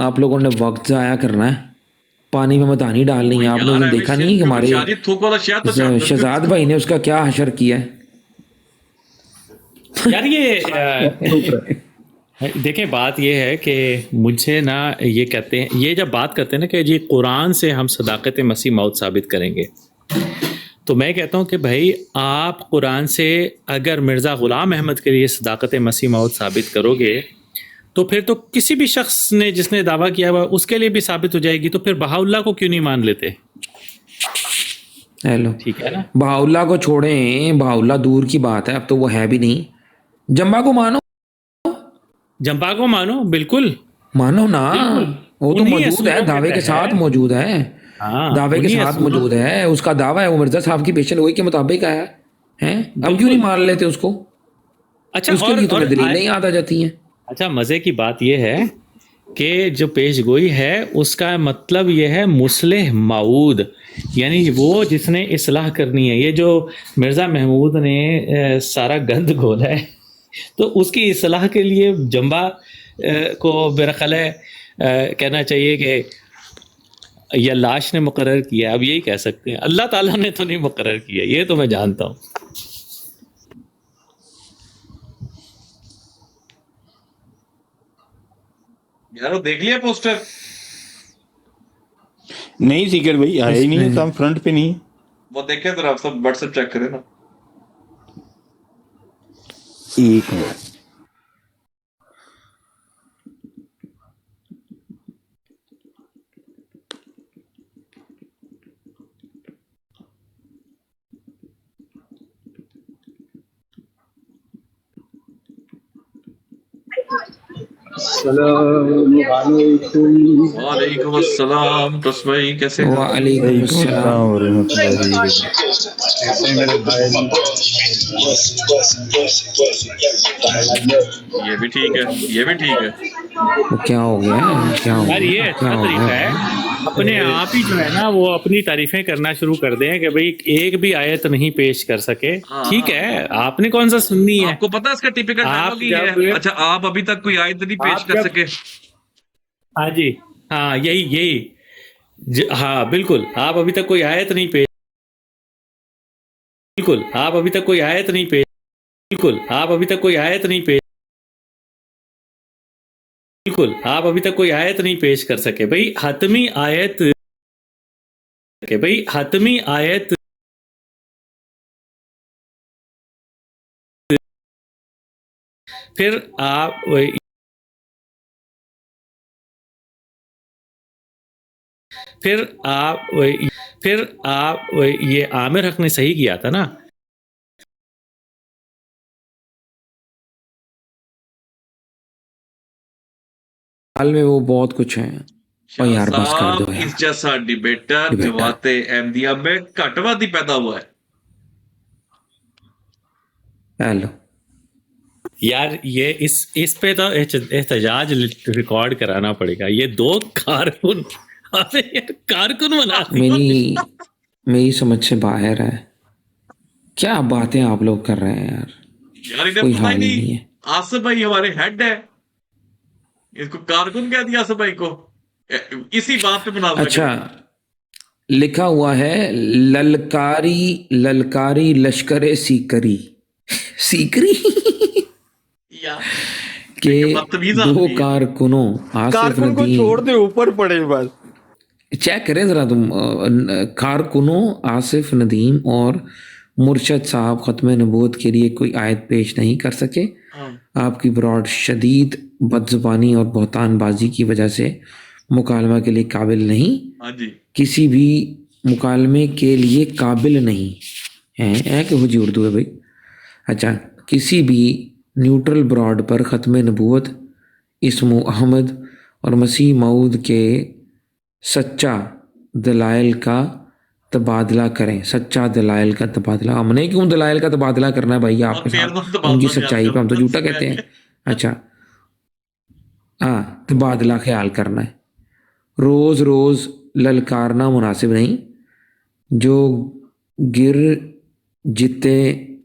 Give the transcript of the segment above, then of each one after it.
آپ لوگوں نے وقت ضائع کرنا ہے, پانی میں مدانی ڈالنی ہے. آپ لوگوں نے دیکھا نہیں کہ ہمارے شہزاد بھائی نے اس کا کیا حشر کیا ہے. یار یہ دیکھیں بات یہ ہے کہ مجھے نا یہ کہتے ہیں, یہ جب بات کرتے ہیں نا کہ جی قرآن سے ہم صداقت مسیح موعود ثابت کریں گے, تو میں کہتا ہوں کہ بھائی آپ قرآن سے اگر مرزا غلام احمد کے لیے صداقت مسیح موعود ثابت کرو گے تو پھر تو کسی بھی شخص نے جس نے دعویٰ کیا ہوا اس کے لیے بھی ثابت ہو جائے گی. تو پھر بہاءاللہ کو کیوں نہیں مان لیتے؟ ہیلو, ٹھیک ہے نا, بہاءاللہ کو چھوڑیں, بہاءاللہ دور کی بات ہے, اب تو وہ ہے بھی نہیں. جمبا کو مانو, جمپا کو مانو, بالکل مانو نا, وہ تو انہی موجود ہے, اصولوں دعوے کے ساتھ موجود ہے, دعوے کے ساتھ موجود ہے. اس کا دعویٰ ہے وہ مرزا صاحب کی پیشن گوئی کے مطابق آیا ہے. اب کیوں نہیں مان لیتے اس کو؟ اچھا, اس کے لیے تمہیں دلیلیں یاد آ جاتی ہیں. اچھا مزے کی بات یہ ہے کہ جو پیش گوئی ہے اس کا مطلب یہ ہے مصلح موعود, یعنی وہ جس نے اصلاح کرنی ہے. یہ جو مرزا محمود نے سارا گند گھولا ہے تو اس کی اصلاح کے لیے جمبا کو میرا خیال ہے کہنا چاہیے کہ یا لاش نے مقرر کیا. اب یہی کہہ سکتے ہیں, اللہ تعالیٰ نے تو نہیں مقرر کیا, یہ تو میں جانتا ہوں. یار دیکھ لیا پوسٹر؟ نہیں سیکر بھائی آیا ہی نہیں ہے, کام فرنٹ پہ نہیں. وہ دیکھیں ذرا, آپ سب واٹس ایپ چیک کریں نا. ایک منٹ, السلام علیکم. وعلیکم السلام. بھائی کیسے ہیں؟ وعلیکم السلام. ورحمۃ اللہ کیسے ہیں میرے بھائی؟ یہ بھی ٹھیک ہے, یہ بھی ٹھیک ہے. وہ کیا ہو گیا ہے, کیا ہو یار یہ گیا, اچھا کیا ہو طریقہ گیا؟ ہے, اپنے آپ ہی جو ہے نا وہ اپنی تعریفیں کرنا شروع کر دیں کہ بھئی ایک بھی آیت نہیں پیش کر سکے. ٹھیک ہے, آپ نے کون سا سننی ہے؟ آپ کو پتا اس کا ٹیپیکل ڈائلاگ ہی ہے. اچھا آپ ابھی تک کوئی آیت نہیں پیش کر سکے؟ ہاں جی, ہاں یہی ہاں بالکل, آپ ابھی تک کوئی آیت نہیں پیش, بالکل آپ ابھی تک کوئی آیت نہیں پیش, بالکل آپ ابھی تک کوئی آیت نہیں پیش, بالکل آپ ابھی تک کوئی آیت نہیں پیش کر سکے. بھئی حتمی آیت, کہ بھئی حتمی آیت پھر آپ یہ عامر حق نے صحیح کیا تھا نا. حال میں وہ بہت کچھ ہیں. اور یار بس کر دو اس یار, جیسا ڈیبیٹر جماعت احمدیہ میں گھٹ واد ہی پیدا ہوا ہے. ہیلو, یار یہ اس پہ تو احتجاج ریکارڈ کرانا پڑے گا. یہ دو کارکن بنا میری سمجھ سے باہر ہے. کیا باتیں آپ لوگ کر رہے ہیں یار, یار انہیں کوئی پتہ حال ہی نہیں نہیں. ہے. آصف بھائی ہمارے ہیڈ ہے, اس کو کارکن کہہ دیا آصف بھائی کو. اسی بات پہ مناظرہ اچھا لکھا ہوا ہے للکاری لشکر سیکری کہ دو کارکنوں آصف کارکن کو چھوڑ دے, اوپر پڑے بس. چیک کریں ذرا تم, کارکنوں آصف ندیم اور مرشد صاحب ختم نبوت کے لیے کوئی آیت پیش نہیں کر سکے. آپ کی براڈ شدید بدزبانی اور بہتان بازی کی وجہ سے مکالمہ کے لیے قابل نہیں, کسی بھی مکالمے کے لیے قابل نہیں ہے کہ وہ جی اردو ہے بھائی. اچھا, کسی بھی نیوٹرل براڈ پر ختم نبوت, اسم احمد اور مسیح موعود کے سچا دلائل کا تبادلہ کریں. سچا دلائل کا تبادلہ, ہم نے کیوں دلائل کا تبادلہ کرنا ہے بھائی آپ کے ساتھ ان کی سچائی پہ, ہم تو جھوٹا کہتے ہیں. اچھا ہاں, تبادلہ خیال کرنا ہے. روز روز للکارنا مناسب نہیں. جو گر جتے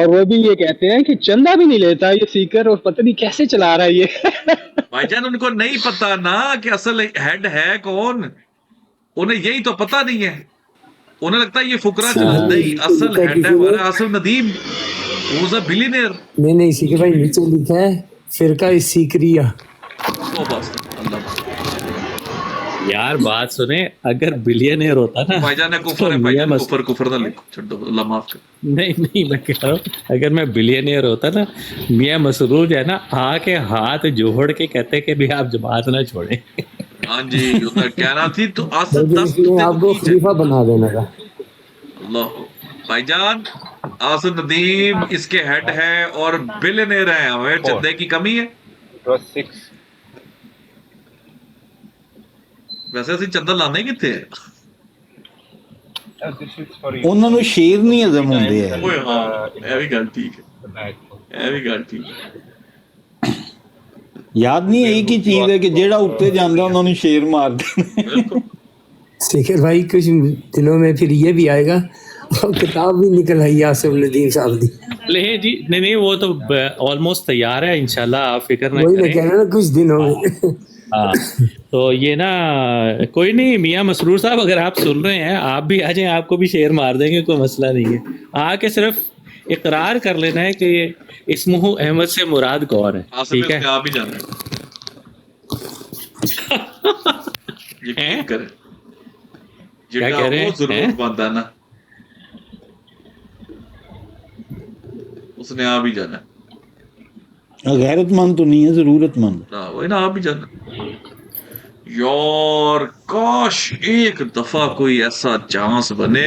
اور وہ بھی یہ کہتے ہیں کہ چندہ بھی نہیں لیتا یہ سیکر اور پتہ نہیں کیسے چلا رہا ہے یہ بھائی جان ان کو نہیں پتا نا کہ اصل ہیڈ ہے کون، انہیں یہی تو پتا نہیں ہے، انہیں لگتا ہے یہ فقرا چلا نہیں، اصل ہیڈ ہے ہمارا آصف ندیم، وہ از اے بلینئر۔ نہیں نہیں سیکھے بھائی نیچے لکھا ہے فرقہ سیکریہ. وہ بس اللہ بات۔ یار بات سنیں، اگر بلینئر ہوتا نا بھائی جان کفر ہے، بھائی جان کفر نہ لکھو، چھوڑ دو اللہ معاف کر۔ نہیں میں کہہ رہا ہوں اگر میں بلینئر ہوتا نا، میاں مسرور جو ہے نا آ کے ہاتھ جوڑ کے کہتے کہ بھی آپ جماعت نہ چھوڑیں. ہاں جی ادھر کہنا تھی تو آصف لیکن دس اس نے آپ کو خلیفہ بنا دینا تھا. اللہ بھائی جان آصف ندیم اس کے ہیڈ ہے اور بلینئر ہے، ہمیں چندے کی کمی ہے، ویسے ਅਸੀਂ ਚੰਦਾ ਲਾਣੇ ਕਿੱਥੇ ਹੈ ਉਹਨਾਂ ਨੂੰ ਸ਼ੇਰ ਨਹੀਂ ਹਜ਼ਮ ਹੁੰਦੇ ਹੈ. ਓਏ ਹਾਂ ਇਹ ਵੀ ਗੱਲ ਠੀਕ ਹੈ, ਇਹ ਵੀ ਗੱਲ ਠੀਕ ਹੈ। ਯਾਦ ਨਹੀਂ ਹੈ ਇੱਕ ਹੀ ਚੀਜ਼ ਹੈ ਕਿ ਜਿਹੜਾ ਉੱਤੇ ਜਾਂਦਾ ਉਹਨਾਂ ਨੂੰ ਸ਼ੇਰ ਮਾਰਦੇ ਨੇ. ਬਿਲਕੁਲ سیکھر بھائی کچھ دنوں میں پھر یہ بھی آئے گا اور کتاب بھی نکل آئی آصف ندیم صاحب دی. لے جی نہیں وہ تو آلموسٹ تیار ہے انشاءاللہ، آپ فکر نہ وہی میں کہہ کریں. رہا نا کچھ دنوں میں. ہاں تو یہ نا کوئی نہیں میاں مسرور صاحب، اگر آپ سن رہے ہیں آپ بھی آ جائیں، آپ کو بھی شعر مار دیں گے، کوئی مسئلہ نہیں ہے. آ کے صرف اقرار کر لینا ہے کہ اسمہ احمد سے مراد کون ہے، آصف ٹھیک ہے؟ اس کے آپ ہی جانا ہے یقین کریں کیا کہہ رہے ہیں؟ ضرورت مند ہے نا اس نے آپ ہی جانا ہے، غیرت مند تو نہیں ہے، ضرورت مند. وہی نا آپ ہی جانا. یار کاش ایک دفعہ کوئی ایسا چانس بنے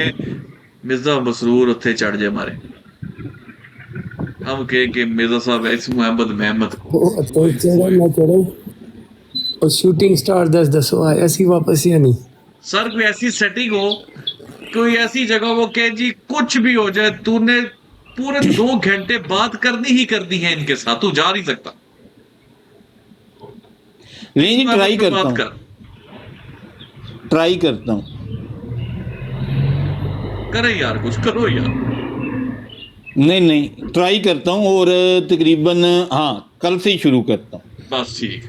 مرزا مسرور اتنے چڑھ جائے ہمارے، ہم کہ مرزا صاحب اسم محمد کو وہ چڑھے نہ چڑھے اور شوٹنگ سٹار 10 آئے ایسی واپس یا نہیں. سر کوئی ایسی سیٹنگ ہو، کوئی ایسی جگہ وہ کہ جی کچھ بھی ہو جائے تو نے پورے 2 گھنٹے بات کرنی ہی کرنی ہے ان کے ساتھ، تو جا نہیں سکتا. نہیں جی ٹرائی کرتا بات ہوں، کر ٹرائی کرتا ہوں. کرے یار کچھ کرو یار. نہیں ٹرائی کرتا ہوں اور تقریباً ہاں کل سے ہی شروع کرتا ہوں. بس ٹھیک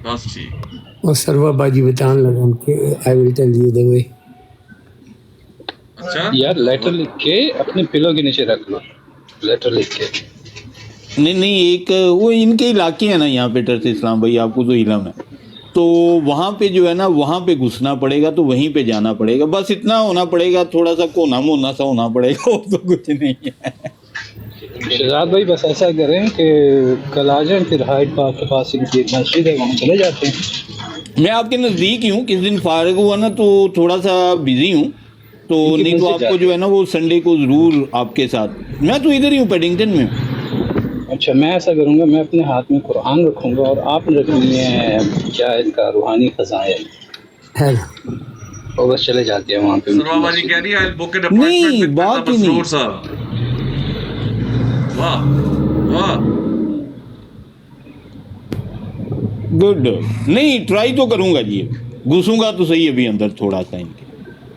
بس ٹھیک. اور سروا باجی بتان لگا کہ آئی ول ٹیل یو دا وے. اچھا یار لیٹر لکھ کے اپنے پلو کے نیچے رکھ لو، لیٹر لکھ کے. نہیں ایک وہ ان کے علاقے ہیں نا یہاں پہ ٹرس اسلام بھائی، آپ کو تو علم ہے، تو وہاں پہ جو ہے نا وہاں پہ گھسنا پڑے گا، تو وہیں پہ جانا پڑے گا، بس اتنا ہونا پڑے گا، تھوڑا سا کونا مونا سا ہونا پڑے گا، اور تو کچھ نہیں ہے. شہزاد بھائی بس ایسا کریں کہ کل آ جائیں، پھر ہائیڈ پارک کے پاس ان کی ایک مسجد ہے وہاں چلے جاتے ہیں. میں آپ کے نزدیک ہی ہوں، کس دن فارغ ہوا نا تو تھوڑا سا بزی ہوں، تو ان کی نہیں تو مسجد آپ کو جو ہے نا وہ سنڈے کو ضرور آپ کے ساتھ. میں تو ادھر ہی ہوں، پیڈنگٹن میں ہوں. اچھا میں ایسا کروں گا، میں اپنے ہاتھ میں قرآن رکھوں گا اور آپ رکھیں گے کیا اس کا روحانی خزائن، ہے اور بس چلے جاتے ہیں وہاں پہ. سروا والی کہہ رہی ہے بک این نہیں، اپائنٹمنٹ وتھ بات ہی مسرور نہیں. صاحب. واہ واہ گڈ. نہیں ٹرائی تو کروں گا جی، گھسوں گا تو صحیح ابھی اندر تھوڑا سا ان کے.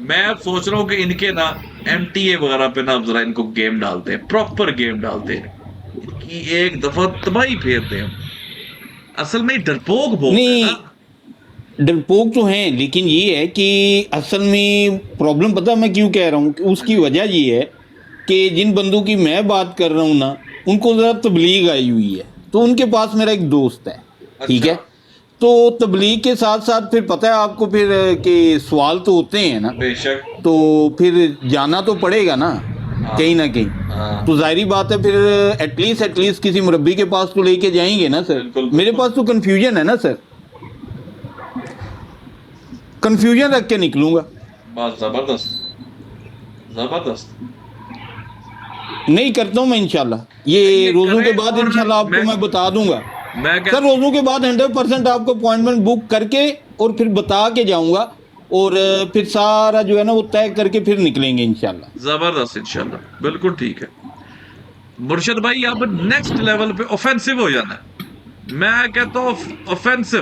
میں اب سوچ رہا ہوں کہ ان کے نا ایم ٹی اے وغیرہ پہ نا ذرا ان کو گیم ڈالتے ہیں، پراپر گیم ڈالتے ہیں، ان کی ایک دفعہ تباہی پھیرتے ہیں. اصل میں ڈرپوک بہت ہے نا. نہیں ڈرپوک تو ہیں، لیکن یہ ہے کہ اصل میں پرابلم پتہ میں کیوں کہہ رہا ہوں، کہ اس کی وجہ یہ ہے کہ جن بندوں کی میں بات کر رہا ہوں نا ان کو ذرا تبلیغ آئی ہوئی ہے، تو ان کے پاس میرا ایک دوست ہے، ٹھیک ہے، تو تبلیغ کے ساتھ ساتھ پھر پتہ ہے آپ کو پھر کہ سوال تو ہوتے ہیں نا، بے شک. تو پھر جانا تو پڑے گا نا کہیں نہ کہیں. تو ظاہری بات ہے پھر ایٹ لیسٹ کسی مربی کے پاس تو لے کے جائیں گے نا سر. میرے پاس تو کنفیوژن ہے نا سر، کنفیوژن رکھ کے نکلوں گا. بات زبردست زبردست. نہیں کرتا ہوں میں انشاءاللہ، یہ روزوں کے بعد انشاءاللہ آپ کو میں بتا دوں گا میں سر. روزوں کے بعد 100% آپ کو اپوائنٹمنٹ بک کر کے اور پھر بتا کے جاؤں گا، اور پھر سارا جو ہے نا وہ طے کر کے پھر نکلیں گے انشاءاللہ. زبردست انشاءاللہ بالکل ٹھیک ہے. مرشد بھائی اب نیکسٹ لیول پہ اوفینسو ہو جانا ہے. میں کہتا ہوں اوفینسو.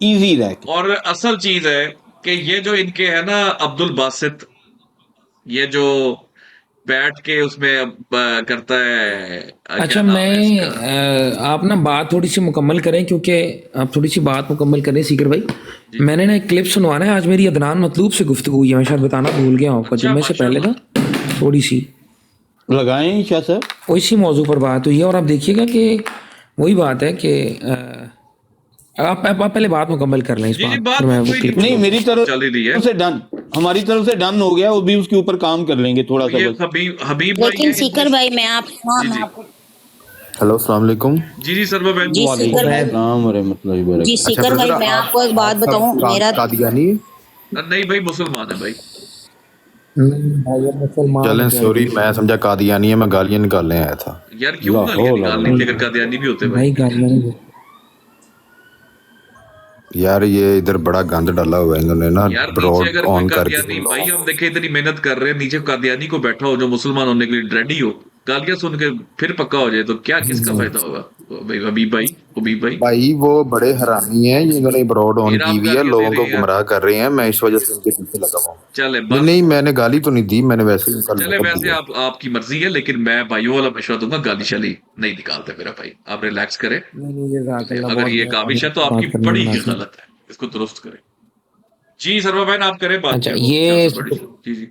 ایزی رہ کے. اور اصل چیز ہے کہ یہ جو ان کے ہے نا عبد الباسط، یہ جو بیٹھ کے اس میں کرتا ہے اچھا کیا نام ہے اس کا؟ آپ نا بات تھوڑی سی مکمل کریں، کیونکہ آپ تھوڑی سی بات مکمل کریں سیکر بھائی. میں نے نا ایک کلپ سنوانا ہے. آج میری عدنان مطلوب سے گفتگو ہوئی ہے، میں شاید بتانا بھول گیا ہوں آپ کو جمعے سے پہلے نا تھوڑی سی لگائیں شاہ صاحب. اسی موضوع پر بات ہوئی ہے. اور آپ دیکھیے گا کہ وہی بات ہے کہ آپ پہلے بات مکمل کر لیں اس جی جی بات پھر میں وہ کوئی کلپ نہیں میری طرف چل ہی رہی ہے. سے ڈن، ہماری طرف سے ڈن ہو گیا، وہ بھی اس کے اوپر کام کر لیں گے تھوڑا سا یہ بس. حبیب بھائی لیکن ہیں سیکر بھائی میں آپ کو ہلو السلام علیکم. جی جی سرما بہن. جی سیکر بھائی، السلام ورحمۃ اللہ جی وبرکاتہ. اچھا سیکر بھائی برادر میں آپ کو ایک بات آپ سب بتاؤں. میرا قادیانی؟ نہیں بھائی مسلمان ہے بھائی. چلیں سوری میں سمجھا قادیانی ہے، میں گالیاں نکالنے آیا تھا. یار کیوں گالیاں نکالنی تھی اگر قادیانی بھی ہوتے بھائی. یار یہ ادھر بڑا گند ڈالا ہوا ہے انہوں نے نا، یار نیچے براڈ اگر کوئی آن کر کے. قادیانی، بھائی ہم دیکھیں اتنی محنت کر رہے ہیں، نیچے قادیانی کو بیٹھا ہو جو مسلمان ہونے کے لیے ریڈی ہو، گالیاں سن کے پھر پکا ہو جائے تو کیا کس کا فائدہ ہوگا بھائی؟ حبیب بھائی بھائی وہ بڑے حرامی ہیں، انہوں نے براڈ آن پھر کی آپ ہوئی ہے، گالیاں دے لوگوں رہے کو ہیں یار. گمراہ کر رہے ہیں. میں اس وجہ سے ان کے پیچھے لگا ہوا ہوں. چلے نہیں بس نہیں میں نے گالی تو نہیں دی، میں نے ویسے ہی ان کا چلے لقب ویسے دیا. آپ کی مرضی ہے، لیکن میں بھائیوں والا مشورہ دوں گا، گالی شالی نہیں نکالتے میرا بھائی. آپ ریلیکس کریں. اگر یہ کاوش ہے تو آپ کی بڑی ہی غلط ہے، اس کو درست کریں. جی سرما بہن آپ کریں بات. اچھا کیا یہ بڑی جی جی.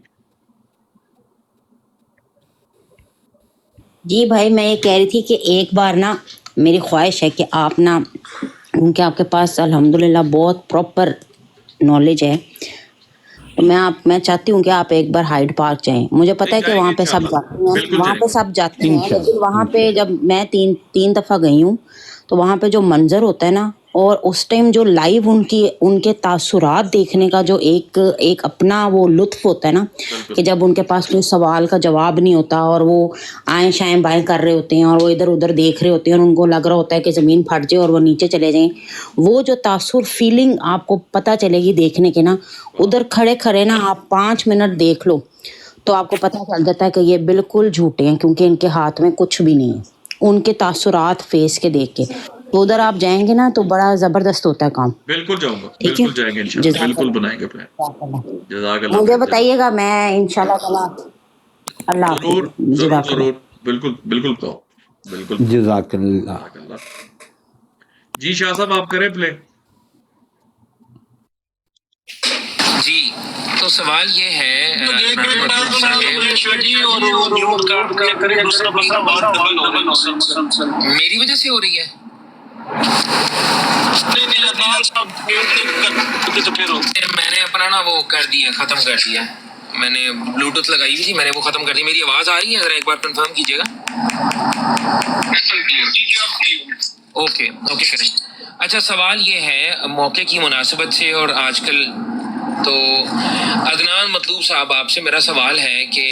جی بھائی میں یہ کہہ رہی تھی کہ ایک بار نا میری خواہش ہے کہ آپ نا، کیونکہ آپ کے پاس الحمدللہ بہت پراپر نالج ہے، تو میں چاہتی ہوں کہ آپ ایک بار ہائیڈ پارک جائیں. مجھے پتا ہے کہ جائیں گے وہاں پہ سب انشاءاللہ. جاتے ہیں، بالکل وہاں جائیں پہ گے. سب جاتے ہیں، لیکن وہاں پہ انشاءاللہ. جب میں تین دفعہ گئی ہوں تو وہاں پہ جو منظر ہوتا ہے نا، اور اس ٹائم جو لائیو ان کے تاثرات دیکھنے کا جو ایک اپنا وہ لطف ہوتا ہے نا، کہ جب ان کے پاس کوئی سوال کا جواب نہیں ہوتا اور وہ آئیں شائیں بائیں کر رہے ہوتے ہیں اور وہ ادھر ادھر دیکھ رہے ہوتے ہیں اور ان کو لگ رہا ہوتا ہے کہ زمین پھٹ جائے اور وہ نیچے چلے جائیں، وہ جو تاثر فیلنگ آپ کو پتہ چلے گی دیکھنے کے نا، ادھر کھڑے نا آپ 5 منٹ دیکھ لو تو آپ کو پتہ چل جاتا ہے کہ یہ بالکل جھوٹے ہیں، کیونکہ ان کے ہاتھ میں کچھ بھی نہیں ہے. ان کے تاثرات فیس کے دیکھ کے تو ادھر آپ جائیں گے نا تو بڑا زبردست ہوتا ہے کام. بالکل جاؤں گا، ٹھیک ہے، بالکل جائیں گے انشاءاللہ، جزاک بالکل اللہ. بنائیں گے پلان. جزاک اللہ. جزاک اللہ مجھے خیر. بتائیے گا، میں انشاءاللہ تعالی. اللہ ضرور حافظ. ضرور جزاک ضرور. اللہ. بالکل بالکل کہو. بالکل جزاک اللہ. جزاک اللہ. جی شاہ صاحب آپ کریں پلے. جی تو سوال یہ ہے میری وجہ سے ہو رہی ہے. میں نے اپنا نا وہ کر دیا، ختم کر دیا. میں نے بلوٹوتھ لگائی ہوئی تھی، میں نے وہ ختم کر دی. میری آواز آ رہی ہے؟ ذرا ایک بار کنفرم کیجیے گا. اوکے کریں. اچھا سوال یہ ہے موقع کی مناسبت سے اور آج کل تو عدنان مطلوب صاحب آپ سے میرا سوال ہے کہ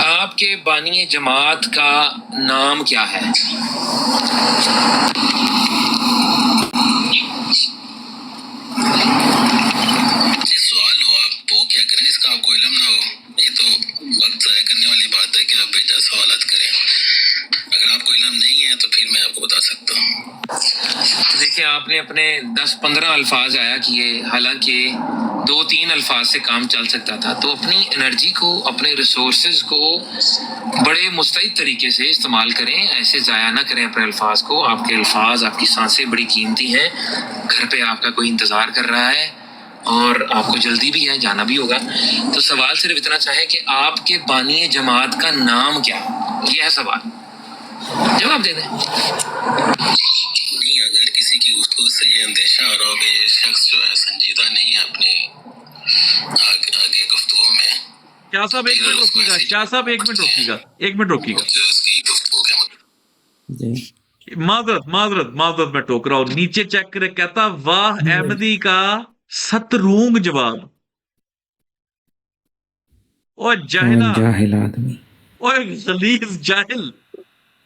آپ کے بانی جماعت کا نام کیا ہے؟ سوال ہو آپ وہ کیا کریں، اس کا آپ کو علم نہ ہو، یہ تو وقت ضائع کرنے والی بات ہے کہ آپ بیٹا سوالات کریں. اگر آپ کو علم نہیں ہے تو پھر میں آپ کو بتا سکتا ہوں. دیکھیں آپ نے اپنے 10-15 الفاظ آیا کیے، حالانکہ 2-3 الفاظ سے کام چل سکتا تھا. تو اپنی انرجی کو، اپنے ریسورسز کو بڑے مستعد طریقے سے استعمال کریں، ایسے ضائع نہ کریں اپنے الفاظ کو. آپ کے الفاظ، آپ کی سانسیں بڑی قیمتی ہیں. گھر پہ آپ کا کوئی انتظار کر رہا ہے اور آپ کو جلدی بھی ہے، جانا بھی ہوگا. تو سوال صرف اتنا چاہے کہ آپ کے بانی جماعت کا نام کیا ہے، یہ ہے سوال. جواب دے دیں. نہیں، اگر کسی کی گفتگو سے یہ اندیشہ ہو رہا ہو کہ یہ شخص جو ہے سنجیدہ نہیں ہے اپنے آگے گفتگو میں، شاہ صاحب ایک منٹ روکیے گا. شاہ صاحب ایک منٹ روکیے گا. ایک منٹ روکیے گا. جو اس کی گفتگو کے معذرت میں ٹوک رہا ہوں. نیچے چیک کرے، کہتا واہ احمدی کا سترونگ جواب. او جاہلا، جاہل آدمی. اوے غلیظ جاہل،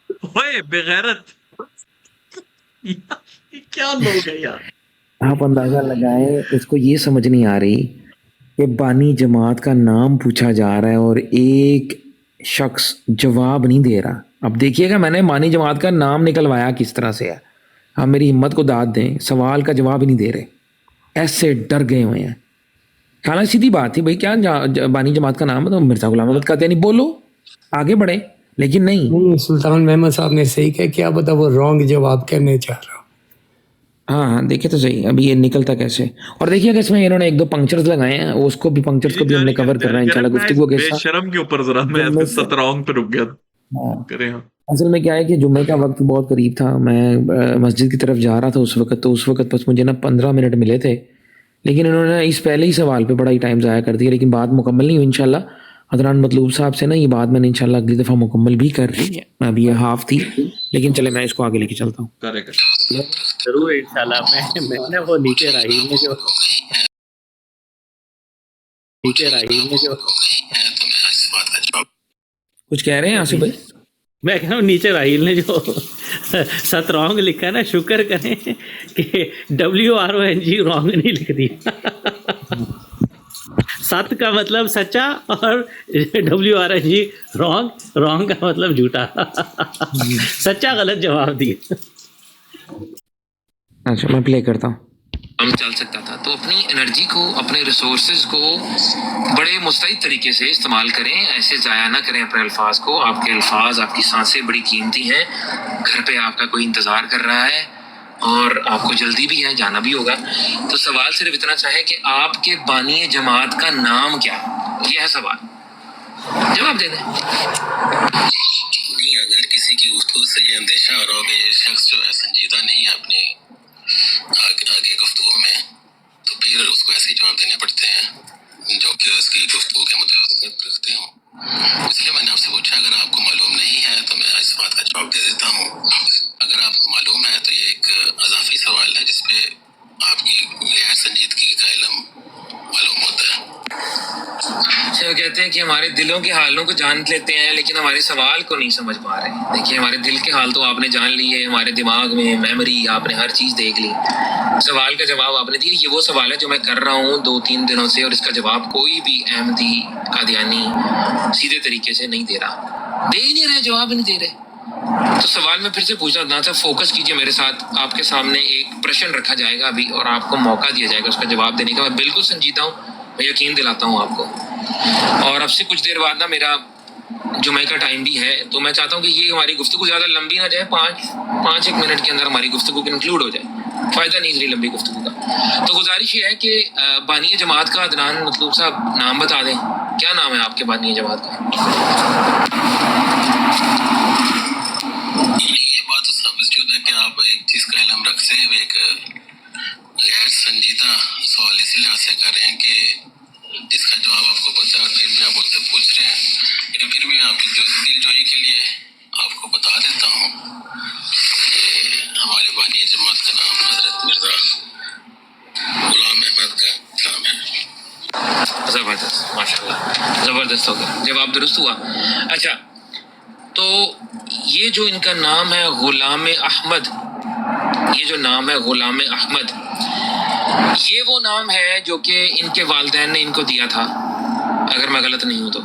اوے بغیرت. یہ کیا لوگ ہیں یار. آپ اندازہ لگائیں، اس کو یہ سمجھ نہیں آ رہی کہ بانی جماعت کا نام پوچھا جا رہا ہے اور ایک شخص جواب نہیں دے رہا. اب دیکھیے گا میں نے بانی جماعت کا نام نکلوایا کس طرح سے ہے. آپ میری ہمت کو داد دیں, سوال کا جواب ہی نہیں دے رہے, ایسے ڈر گئے ہوئے ہیں. حالانکہ سیدھی بات تھی بھائی, کیا بانی جماعت کا نام ہے تو مرزا غلام احمد قادیانی بولو, آگے بڑھے, لیکن نہیں. سلطان محمد صاحب نے صحیح کہا, کیا پتا وہ رانگ جواب کرنے چاہ رہا. ہاں دیکھیں تو صحیح, ابھی یہ نکلتا کیسے. اور دیکھیے کہ اس میں انہوں نے 1-2 پنکچرز لگائے ہیں, اس کو بھی پنکچرز کو بھی ہم نے کور کر رہے ہیں انشاءاللہ گفتگو کے بے ساتھ. شرم کے اوپر ذرا میں سترونگ پہ رک گیا کریں. اصل میں کیا ہے کہ جمعے کا وقت بہت قریب تھا, میں مسجد کی طرف جا رہا تھا اس وقت, تو اس وقت بس مجھے نا 15 منٹ ملے تھے, لیکن انہوں نے اس پہلے ہی سوال پہ بڑا ہی ٹائم ضائع کر دیا, لیکن بات مکمل نہیں ہوئی انشاءاللہ. عدنان مطلوب صاحب سے نا یہ بات میں نے انشاءاللہ اگلی دفعہ مکمل بھی کر رہی ہے, میں ابھی یہ ہاف تھی, لیکن چلے میں اس کو آگے لے کے چلتا ہوں. ضرور انشاءاللہ. میں نے وہ نیچے راہیل میں جو کچھ کہہ رہے ہیں آصف بھائی؟ میں کہہ رہا ہوں نیچے راہیل نے جو سترونگ لکھا ہے نا, شکر کریں کہ WRONG رونگ نہیں لکھ دیا. ست کا مطلب سچا اور WRNG رونگ کا مطلب جھوٹا. سچا غلط جواب دیا. اچھا میں پلے کرتا ہوں. ہم چل سکتا تھا, تو اپنی انرجی کو, اپنے ریسورسز کو بڑے مستعد طریقے سے استعمال کریں, ایسے ضائع نہ کریں اپنے الفاظ کو. آپ کے الفاظ, آپ کی سانسیں بڑی قیمتی ہیں. گھر پہ آپ کا کوئی انتظار کر رہا ہے اور آپ کو جلدی بھی ہے, جانا بھی ہوگا. تو سوال صرف اتنا چاہے کہ آپ کے بانی جماعت کا نام کیا, یہ ہے سوال, جواب دے دیں. اگر کسی کی گفتگو سے یہ اندیشہ ہو رہا ہو کہ یہ شخص جو ہے سنجیدہ نہیں ہے اپنے آگے گفتگو میں, تو پھر اس کو ایسے ہی جواب دینے پڑتے ہیں جو کہ اس کی گفتگو کے مطابقت رکھتے ہوں. اس لیے میں نے آپ سے پوچھا, اگر آپ کو معلوم نہیں ہے تو میں اس بات کا جواب دے دیتا ہوں. اگر آپ کو معلوم ہے تو یہ ایک اضافی سوال ہے جس پہ آپ کی غیر سنجیدگی کا علم معلوم ہوتا ہے. وہ کہتے ہیں کہ ہمارے دلوں کے حالوں کو جان لیتے ہیں لیکن ہمارے سوال کو نہیں سمجھ پا رہے. دیکھیے ہمارے دل کے حال تو آپ نے جان لیے, ہمارے دماغ میں میموری, آپ نے ہر چیز دیکھ لی. سوال کا جواب آپ نے دی. یہ وہ سوال ہے جو میں کر رہا ہوں 2-3 دنوں سے, اور اس کا جواب کوئی بھی احمدی قادیانی سیدھے طریقے سے نہیں دے رہا, دے ہی نہیں رہے, جواب نہیں دے رہے. تو سوال میں پھر سے پوچھنا تھا, صاحب فوکس کیجئے میرے ساتھ. آپ کے سامنے ایک پرشن رکھا جائے گا ابھی, اور آپ کو موقع دیا جائے گا اس کا جواب دینے کا. میں بالکل سنجیدہ ہوں, میں یقین دلاتا ہوں آپ کو. اور اب سے کچھ دیر بعد نا میرا جمعہ کا ٹائم بھی ہے, تو میں چاہتا ہوں کہ یہ ہماری گفتگو زیادہ لمبی نہ جائے, 5-1 منٹ کے اندر ہماری گفتگو انکلوڈ ہو جائے. فائدہ نہیں اتنی لمبی گفتگو کا. تو گزارش یہ ہے کہ بانی جماعت کا عدنان مطلوب صاحب نام بتا دیں, کیا نام ہے آپ کے بانی جماعت کا؟ یہ بات تو ثابت ہے کہ آپ ایک چیز کا علم رکھتے ہوئے ایک غیر سنجیدہ سوال اسی لحاظ سے کر رہے ہیں کہ جس کا جواب آپ کو پتا ہے اور پھر بھی آپ اس سے پوچھ رہے ہیں. لیکن پھر بھی آپ کی دل جوئی کے لیے آپ کو بتا دیتا ہوں کہ ہمارے بانی جماعت کا نام حضرت مرزا غلام احمد کا نام ہے. زبردست, ماشاء اللہ, زبردست ہو گیا, جواب درست ہوا. اچھا, تو یہ جو ان کا نام ہے غلام احمد, یہ جو نام ہے غلام احمد, یہ وہ نام ہے جو کہ ان کے والدین نے ان کو دیا تھا, اگر میں غلط نہیں ہوں تو.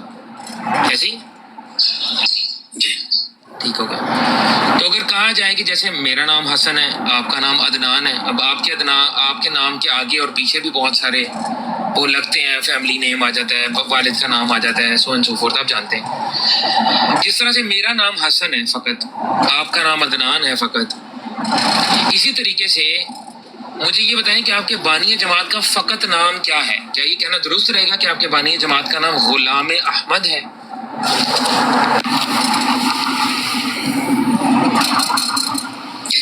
ایسی جی ٹھیک ہو گیا. تو اگر کہا جائے کہ جیسے میرا نام حسن ہے, آپ کا نام عدنان ہے, اب آپ کے نام کے آگے اور پیچھے بھی بہت سارے وہ لگتے ہیں, فیملی نیم آ جاتا ہے, والد کا نام آ جاتا ہے, سو اینڈ سو فورتھ, آپ جانتے ہیں. جس طرح سے میرا نام حسن ہے فقط, آپ کا نام عدنان ہے فقط, اسی طریقے سے مجھے یہ بتائیں کہ آپ کے بانی جماعت کا فقط نام کیا ہے؟ کیا یہ کہنا درست رہے گا کہ آپ کے بانی جماعت کا نام غلام احمد ہے؟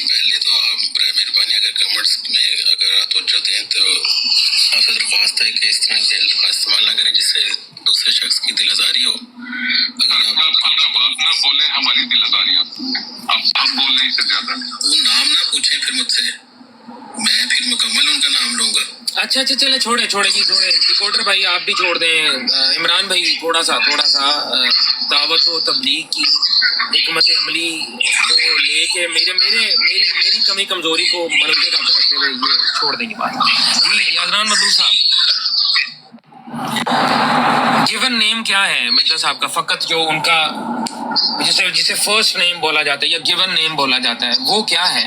پہلے تو آپ برائے مہربانی اگر کمنٹس میں اگر آپ توجہ دیں تو آپ سے درخواست ہے کہ اس طرح کے الفاظ استعمال نہ کریں جس سے دوسرے شخص کی دل آزاری ہو. اگر آپ بات نہ بولیں ہماری دل آزاری ہو, آپ بول نہیں سے زیادہ وہ نام نہ پوچھیں پھر مجھ سے, میں پھر مکمل ان کا نام لوں گا. اچھا چلے چھوڑے جی, رپورٹر بھائی آپ بھی چھوڑ دیں. عمران بھائی تھوڑا سا دعوت و تبلیغ کی حکمت عملی کو لے کے میری کمی کمزوری کو ملمے خاطر رکھتے ہوئے یہ چھوڑ دیں گے بات. جی عدنان مطلوب صاحب, گیون نیم کیا ہے مرزا صاحب کا, فقط جو ان کا جسے فرسٹ نیم بولا جاتا ہے یا گیون نیم بولا جاتا ہے, وہ کیا ہے؟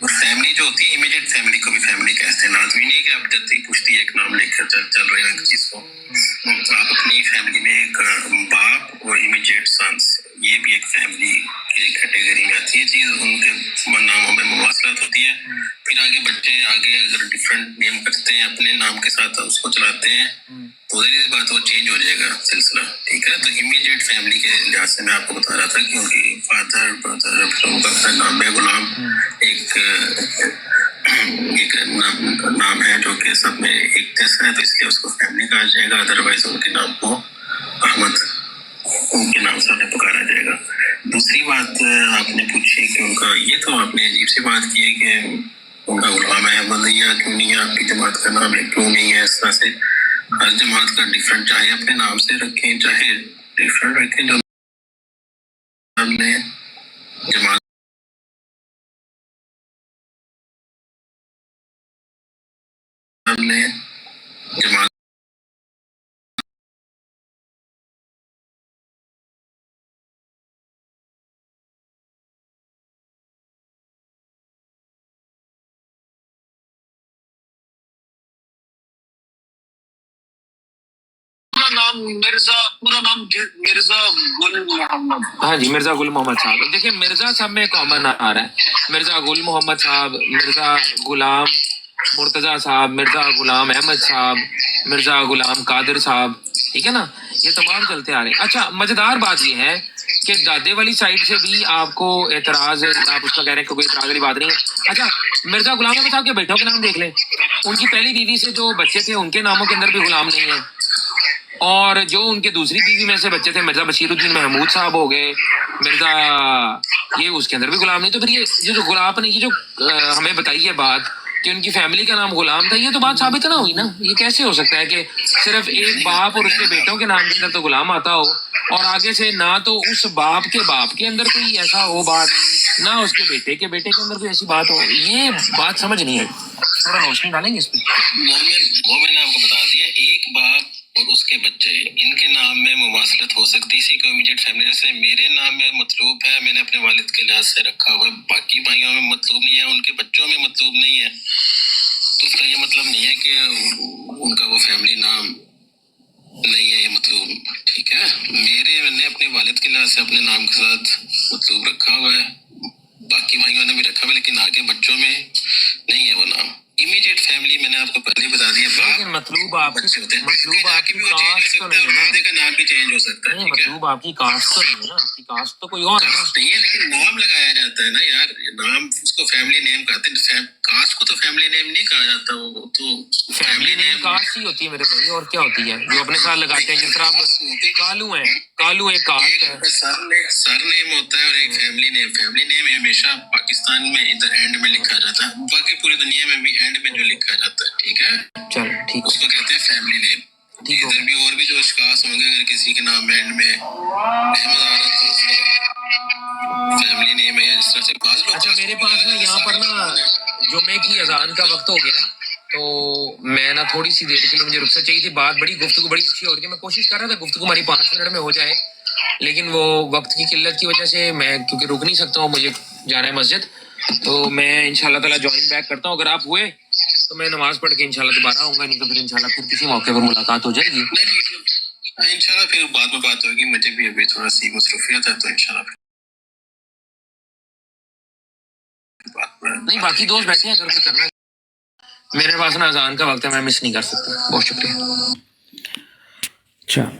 اور فیملی جو ہوتی ہے امیڈیٹ فیملی کو بھی فیملی کہتے ہیں. لازمی نہیں کہ آپ جلدی پوچھتی ایک نام لے کر چل رہے ہو ایک چیز کو. تو آپ اپنی فیملی میں ایک باپ اور امیڈیٹ سنس، یہ بھی ایک فیملی کی کیٹیگری میں آتی ہے چیز. ان کے ناموں میں مواصلات ہوتی ہے. پھر آگے بچے آگے اگر ڈفرینٹ نیم کرتے ہیں اپنے نام کے ساتھ اس کو چلاتے ہیں تو ظاہر سی بات وہ چینج ہو جائے گا سلسلہ. ٹھیک ہے، تو امیڈیٹ فیملی کے لحاظ سے میں آپ کو بتا رہا تھا کیونکہ فادر برادر ان کا نام ہے غلام، ایک نام ہے جو کہ سب میں ایک جیسا ہے، تو اس لیے اس کو فیملی کہا جائے گا. ادروائز ان کے نام کو احمد ان کے نام سے پکارا جائے گا. دوسری بات آپ نے پوچھی کہ ان کا، یہ تو آپ نے عجیب سی بات کی ہے کہ ان کا غلام احمدیہ کیوں نہیں ہے، آپ کی جماعت کا نام ہے کیوں نہیں ہے. اس طرح سے ہر جماعت کا ڈفرینٹ، چاہے اپنے نام سے رکھیں چاہے ڈفرینٹ رکھیں. جو ہم نے جماعت ہاں جی، مرزا گل محمد صاحب. دیکھیں مرزا صاحب میں کامن آ رہا ہے. مرزا گل محمد صاحب، مرزا غلام مرتضیٰ صاحب، مرزا غلام احمد صاحب، مرزا غلام قادر صاحب، ٹھیک ہے نا، یہ تمام چلتے آ رہے ہیں. اچھا مزیدار بات یہ ہے کہ دادے والی سائڈ سے بھی آپ کو اعتراض، آپ اس کا کہہ رہے ہیں کہ کوئی اعتراض والی بات نہیں ہے. اچھا مرزا غلام احمد صاحب کے بیٹوں کے نام دیکھ لیں. ان کی پہلی بیوی سے جو بچے تھے ان کے ناموں کے اندر بھی غلام نہیں ہے، اور جو ان کے دوسری بیوی میں سے بچے تھے مرزا بشیر الدین محمود صاحب ہو گئے، مرزا یہ اس کے اندر بھی غلام نہیں. تو پھر یہ جو غلام نے یہ جو ہمیں بتائی ہے بات کہ ان کی فیملی کا نام غلام تھا، یہ تو بات ثابت نہ ہوئی نا. یہ کیسے ہو سکتا ہے کہ صرف ایک باپ اور اس کے بیٹوں کے نام کے اندر تو غلام آتا ہو اور آگے سے نہ تو اس باپ کے اندر کوئی ایسا ہو بات، نہ اس کے بیٹے کے اندر کوئی ایسی بات ہو. یہ بات سمجھ نہیں ہے. تھوڑا روشنی ڈالیں گے اس پہ. مومن نے آپ کو بتا دیا ایک باپ اور اس کے بچے ان کے نام میں مواصلت ہو سکتی ہے. اسی کو امیڈیٹ فیملی سے میرے نام میں مطلوب ہے، میں نے اپنے والد کے لحاظ سے رکھا ہوا ہے، باقی بھائیوں میں مطلوب نہیں ہے، ان کے بچوں میں مطلوب نہیں ہے. تو اس کا یہ مطلب نہیں ہے کہ ان کا وہ فیملی نام نہیں ہے، یہ مطلوب. ٹھیک ہے، میں نے اپنے والد کے لحاظ سے اپنے نام کے ساتھ مطلوب رکھا ہوا ہے، باقی بھائیوں نے بھی رکھا ہوا ہے، لیکن آگے بچوں میں نہیں ہے وہ نام. امیڈیٹ فیملی میں نے آپ کو پہلے بتا دیا، لیکن مطلوب آپ کی کاسٹ تو نہیں ہے نا. کا نام بھی چینج ہو سکتا ہے. نہیں، مطلوب آپ کی کاسٹ تو نہیں ہے نا، آپ کی کاسٹ تو کوئی اور ہے نا. نہیں ہے، لیکن نام لگایا جاتا ہے نا یار. نام اس کو فیملی نیم کہتے ہیں، کاسٹ کو تو فیملی نیم نہیں کہا جاتا. وہ تو فیملی نیم کاسٹ ہی ہوتی ہے میرے بھائی، اور کیا ہوتی ہے جو اپنے ساتھ لگاتے ہیں. جس طرح آپ کالو ایک کاسٹ ہے. سر نیم ہوتا ہے اور ایک فیملی نیم. فیملی نیم ہمیشہ پاکستان میں ادھر اینڈ میں لکھا جاتا ہے، باقی پوری دنیا میں بھی اینڈ میں جو لکھا جاتا ہے. ٹھیک ہے، چلو ٹھیک اس کو کہتے ہیں فیملی نیم. ٹھیک ادھر بھی اور بھی جو اشخاص ہوں گے، اگر کسی کے نام اینڈ میں احمد آ رہا ہے تو اس کا فیملی نیم ہے، یا اس طرح سے بعض لوگ. اچھا میرے پاس نا یہاں پر نا جمعے کی اذان کا وقت ہو گیا، تو میں نا تھوڑی سی دیر کے لیے مجھے رخصت چاہیے تھی. گفتگو بڑی اچھی ہو رہی ہے. میں کوشش کر رہا تھا گفتگو ہماری 5 منٹ میں ہو جائے، لیکن وہ وقت کی قلت کی وجہ سے میں کیونکہ رک نہیں سکتا ہوں، مجھے جانا ہے مسجد. تو میں انشاءاللہ تعالیٰ جوائن بیک کرتا ہوں. اگر آپ ہوئے تو میں نماز پڑھ کے انشاءاللہ دوبارہ آؤں گا، نہیں تو پھر انشاءاللہ پھر کسی موقع پر ملاقات ہو جائے گی. انشاءاللہ پھر بعد میں بات ہوگی. مجھے بھی ابھی تھوڑا سی مصروفیت ہے، تو انشاءاللہ پھر نہیں باقی دوست بیٹھے ہیں، اگر کوئی کرنا ہے. میرے پاس نا اذان کا وقت ہے، میں مس نہیں کر سکتا. بہت شکریہ. اچھا،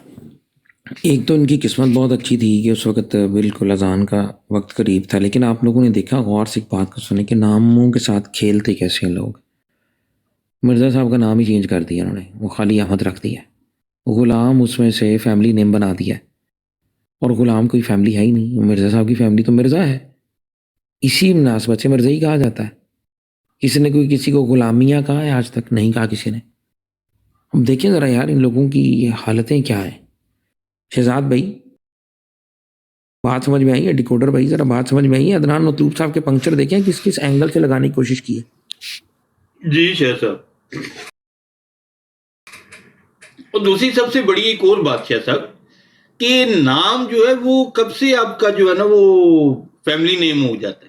ایک تو ان کی قسمت بہت اچھی تھی کہ اس وقت بالکل اذان کا وقت قریب تھا، لیکن آپ لوگوں نے دیکھا غور سے ایک بات کو سنیں کہ ناموں کے ساتھ کھیلتے کیسے ہیں لوگ. مرزا صاحب کا نام ہی چینج کر دیا انہوں نے، وہ خالی احمد رکھ دیا. غلام اس میں سے فیملی نیم بنا دیا، اور غلام کوئی فیملی ہے ہی نہیں. مرزا صاحب کی فیملی تو مرزا ہے، اسی مناسبت سے مرزا ہی کہا جاتا ہے. کسی نے کوئی کسی کو غلامیاں کہا ہے؟ آج تک نہیں کہا کسی نے. اب دیکھیں ذرا یار ان لوگوں کی یہ حالتیں کیا ہیں. شہزاد بھائی بات سمجھ میں آئی ہے؟ ڈیکوڈر بھائی ذرا بات سمجھ میں آئی ہے؟ عدنان مطلوب صاحب کے پنکچر دیکھیں کس کس اینگل سے لگانے کی کوشش کی ہے. جی شیخ صاحب. اور دوسری سب سے بڑی ایک اور بات شیخ صاحب کہ نام جو ہے وہ کب سے آپ کا جو ہے نا وہ فیملی نیم ہو جاتا ہے.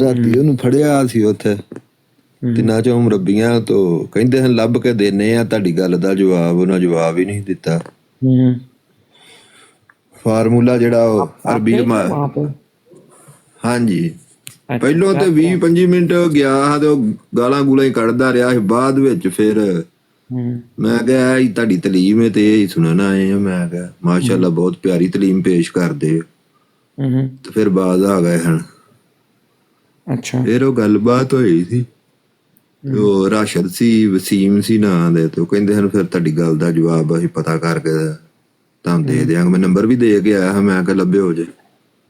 ਰਾਤੀ ਉਹਨੂੰ ਫੜਿਆ ਸੀ ਉੱਥੇ ਤਿੰਨਾਂ ਚੋਂ ਮੁਰੱਬੀਆਂ ਤੋਂ, ਕਹਿੰਦੇ ਹਨ ਲੱਭ ਕੇ ਦੇਨੇ ਆ ਤੁਹਾਡੀ ਗੱਲ ਦਾ ਜਵਾਬ। ਉਹਨਾਂ ਜਵਾਬ ਹੀ ਨਹੀਂ ਦਿੱਤਾ। ਫਾਰਮੂਲਾ ਜਿਹੜਾ ਉਹ ਅਰਬੀ ਹਾਂਜੀ ਪਹਿਲੋਂ ਤੇ 20-25 ਮਿੰਟ ਗਿਆ ਹਾਂ ਤੇ ਉਹ ਗਾਲਾਂ ਗੂਲਾਂ ਹੀ ਕੱਢਦਾ ਰਿਹਾ ਸੀ। ਬਾਅਦ ਵਿੱਚ ਫਿਰ ਮੈਂ ਕਿਹਾ ਇਹ ਤੁਹਾਡੀ ਤਲੀਮ ਹੈ ਤੇ ਇਹ ਸੁਣਨ ਆਏ ਆ। ਮੈਂ ਕਿਹਾ ਮਾਸ਼ਾਅੱਲਾ ਬਹੁਤ ਪਿਆਰੀ ਤਲੀਮ ਪੇਸ਼ ਕਰਦੇ ਤੇ ਫਿਰ ਬਾਅਦ ਆ ਗਏ ਹਨ। ਅੱਛਾ, ਫਿਰ ਉਹ ਗੱਲਬਾਤ ਹੋਈ ਸੀ। ਉਹ ਰਾਸ਼ਦ ਸੀ, ਵਸੀਮ ਸੀ ਨਾਂ ਦੇ, ਤੇ ਉਹ ਕਹਿੰਦੇ ਹਨ ਫਿਰ ਤੁਹਾਡੀ ਗੱਲ ਦਾ ਜਵਾਬ ਅਸੀਂ ਪਤਾ ਕਰਕੇ ਤੁਹਾਨੂੰ ਦੇ ਦਿਆਂਗੇ। ਮੈਂ ਨੰਬਰ ਵੀ ਦੇ ਕੇ ਆਇਆ ਹਾਂ। ਮੈਂ ਕਿਹਾ ਲੱਭਿਓ ਜੇ।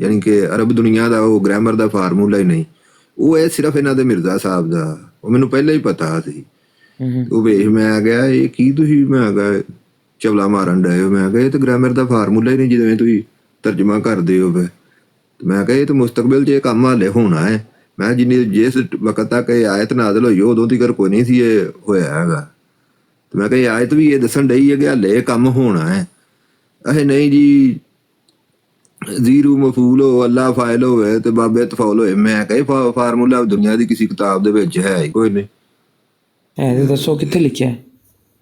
ਯਾਨੀ ਕਿ ਅਰਬ ਦੁਨੀਆ ਦਾ ਉਹ ਗ੍ਰਾਮਰ ਦਾ ਫਾਰਮੂਲਾ ਹੀ ਨਹੀਂ, ਉਹ ਇਹ ਸਿਰਫ ਇਹਨਾਂ ਦੇ ਮਿਰਜ਼ਾ ਸਾਹਿਬ ਦਾ, ਉਹ ਮੈਨੂੰ ਪਹਿਲਾਂ ਹੀ ਪਤਾ ਸੀ। ਉਹ ਵੇਖ ਮੈਂ ਗਿਆ ਇਹ ਕੀ ਤੁਸੀਂ, ਮੈਂ ਕਿਹਾ ਚਵਲਾ ਮਾਰਨ ਡਏ ਹੋ, ਮੈਂ ਕਿਹਾ ਇਹ ਤਾਂ ਗ੍ਰਾਮਰ ਦਾ ਫਾਰਮੂਲਾ ਹੀ ਨਹੀਂ ਜਿਵੇਂ ਤੁਸੀਂ ਤਰਜਮਾ ਕਰਦੇ ਹੋ। ਫਿਰ ਮੈਂ ਕਿਹਾ ਇਹ ਤਾਂ ਮੁਸਤਕਬਲ 'ਚ ਇਹ ਕੰਮ ਹਾਲੇ ਹੋਣਾ ਹੈ। ਮੈਂ ਜਿਸ ਵਕਤ ਤੱਕ ਇਹ ਆਇਤ ਨਾਜ਼ਲ ਹੋਈ ਉਦੋਂ ਤੀਕਰ ਕੋਈ ਨਹੀਂ ਸੀ ਇਹ ਹੋਇਆ ਹੈਗਾ। ਤੇ ਮੈਂ ਕਿਹਾ ਇਹ ਆਇਤ ਵੀ ਇਹ ਦੱਸਣ ਡਈ ਹੈ ਕਿ ਹਾਲੇ ਇਹ ਕੰਮ ਹੋਣਾ ਹੈ। ਇਹ ਨਹੀਂ ਜੀ ਜ਼ੀਰੂ ਮਫੂਲ ਹੋ, ਅੱਲਾ ਫਾਇਲ ਹੋਵੇ ਤੇ ਬਾਬੇ ਤਫੌਲ ਹੋਏ। ਮੈਂ ਕਿਹਾ ਫਾਰਮੂਲਾ ਦੁਨੀਆ ਦੀ ਕਿਸੇ ਕਿਤਾਬ ਦੇ ਵਿੱਚ ਹੈ ਹੀ ਕੋਈ ਨਹੀਂ। ਇਹ ਦੱਸੋ ਕਿੱਥੇ ਲਿਖਿਆ?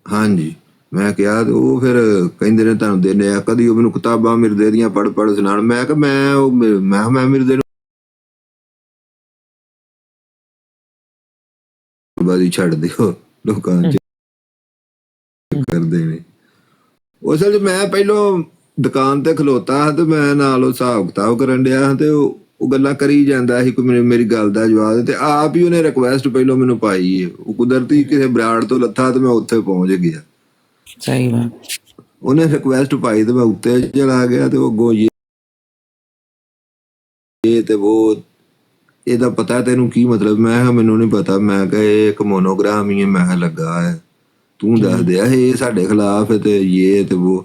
ਹਾਂਜੀ ਮੈਂ ਕਿਹਾ ਉਹ ਫਿਰ ਕਹਿੰਦੇ ਨੇ ਤੁਹਾਨੂੰ ਦਿੰਦੇ ਆ, ਕਦੀ ਉਹ ਮੈਨੂੰ ਕਿਤਾਬਾਂ ਮਿਰਜ਼ੇ ਦੀਆਂ ਪੜ੍ਹ ਸੁਣਾਉਣ। ਮੈਂ ਕਿਹਾ ਮੈਂ ਮਿਰਜ਼ੇ ਨੂੰ ਬਾਦੀ ਛੱਡ ਦਿਓ, ਲੋਕਾਂ ਚ ਕਰਦੇ ਨੇ। ਉਸ ਵੇਲੇ ਮੈਂ ਪਹਿਲੋਂ ਦੁਕਾਨ ਤੇ ਖਲੋਤਾ ਤੇ ਮੈਂ ਨਾਲ ਉਹ ਹਿਸਾਬ ਕਿਤਾਬ ਕਰਨ ਡਿਆ ਤੇ ਉਹ ਗੱਲਾਂ ਕਰੀ ਜਾਂਦਾ ਸੀ, ਕੋਈ ਮੇਰੀ ਗੱਲ ਦਾ ਜਵਾਬ, ਤੇ ਆਪ ਹੀ ਉਹਨੇ ਰਿਕੁਐਸਟ ਪਹਿਲੋਂ ਮੈਨੂੰ ਪਾਈ ਹੈ। ਉਹ ਕੁਦਰਤੀ ਕਿਸੇ ਬਰਾੜ ਤੋਂ ਲੱਥਾ ਤੇ ਮੈਂ ਉੱਥੇ ਪਹੁੰਚ ਗਿਆ। ਸਹੀ ਬਾਤ। ਉਹਨੇ ਰਿਕੁਐਸਟ ਪਾਈ ਤੇ ਮੈਂ ਉੱਤੇ ਚਲਾ ਗਿਆ ਤੇ ਉਹ ਅੱਗੋਂ ਇਹ ਤੇ ਉਹ ਇਹਦਾ ਪਤਾ ਤੈਨੂੰ ਕੀ ਮਤਲਬ? ਮੈਂ ਕਿਹਾ ਮੈਨੂੰ ਨਹੀਂ ਪਤਾ। ਮੈਂ ਕਿਹਾ ਇਹ ਇੱਕ ਮੋਨੋਗ੍ਰਾਮ ਹੀ ਹੈ। ਮੈਂ ਕਿਹਾ ਲੱਗਾ ਹੈ, ਤੂੰ ਦੱਸ ਦਿਆ ਇਹ ਸਾਡੇ ਖਿਲਾਫ ਹੈ ਤੇ ਇਹ ਤੇ ਉਹ।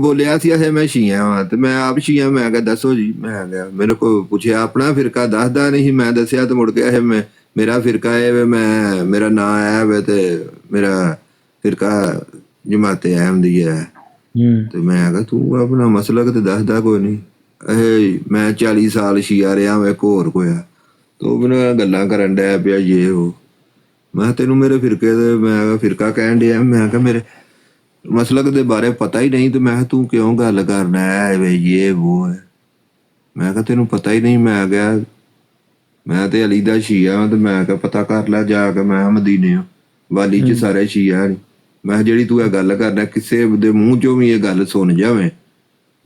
ਬੋਲਿਆ ਸੀ ਇਹ ਮੈਂ ਸ਼ੀਆ ਵਾਂ ਤੇ ਮੈਂ ਆਪ ਸ਼ੀਆ। ਮੈਂ ਕਿਹਾ ਦੱਸੋ ਜੀ। ਮੈਂ ਕਿਹਾ ਮੇਰੇ ਕੋਲ ਪੁੱਛਿਆ ਆਪਣਾ ਫਿਰਕਾ ਦੱਸਦਾ ਨਹੀਂ। ਮੈਂ ਦੱਸਿਆ ਤੇ ਮੁੜ ਕੇ ਇਹ ਮੈਂ ਮੇਰਾ ਫਿਰਕਾ ਹੈ ਵੇ, ਮੈਂ ਮੇਰਾ ਨਾਂ ਆਇਆ ਵੇ ਤੇ ਮੇਰਾ ਫਿਰਕਾ ਜਮਾਤੇ ਅਹਿਮਦੀ ਹੈ। ਤੇ ਮੈਂ ਕਿਹਾ ਤੂੰ ਆਪਣਾ ਮਸਲਕ ਤੇ ਦੱਸਦਾ ਕੋਈ ਨਹੀਂ। ਇਹ ਮੈਂ 40 ਸਾਲ ਸ਼ੀਆ ਰਿਹਾ ਮੈਂ ਘੋਰ ਕੋਇਆ। ਤੇ ਉਹ ਮੈਨੂੰ ਗੱਲਾਂ ਕਰਨ ਡਿਆ ਪਿਆ ਜੇ ਉਹ। ਮੈਂ ਤੈਨੂੰ ਮੇਰੇ ਫਿਰਕੇ ਦੇ ਮੈਂ ਫਿਰਕਾ ਕਹਿਣ ਡਿਆ। ਮੈਂ ਕਿਹਾ ਮੇਰੇ ਮਸਲਕ ਦੇ ਬਾਰੇ ਪਤਾ ਹੀ ਨਹੀਂ ਤੇ ਮੈਂ ਤੂੰ ਕਿਉਂ ਗੱਲ ਕਰਨਾ ਹੈ ਵੇ ਇਹ ਉਹ ਹੈ। ਮੈਂ ਕਿਹਾ ਤੈਨੂੰ ਪਤਾ ਹੀ ਨਹੀਂ। ਮੈਂ ਕਿਹਾ ਮੈਂ ਤੇ ਅਲੀ ਦਾ ਸ਼ੀਆ ਤੇ ਮੈਂ ਕਿਹਾ ਪਤਾ ਕਰ ਲੈ ਜਾ ਕੇ। ਮੈਂ ਮਦੀਨੇ ਵਾਲੀ ਚ ਸਾਰੇ ਸ਼ੀਆ ਨੇ। ਮੈਂ ਜਿਹੜੀ ਤੂੰ ਇਹ ਗੱਲ ਕਰਨਾ ਕਿਸੇ ਦੇ ਮੂੰਹ ਚੋਂ ਵੀ ਇਹ ਗੱਲ ਸੁਣ ਜਾਵੇ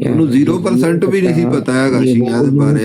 ਉਹਨੂੰ 0% ਵੀ ਨਹੀਂ ਸੀ ਪਤਾ ਹੈਗਾ ਸ਼ੀਆ ਦੇ ਬਾਰੇ।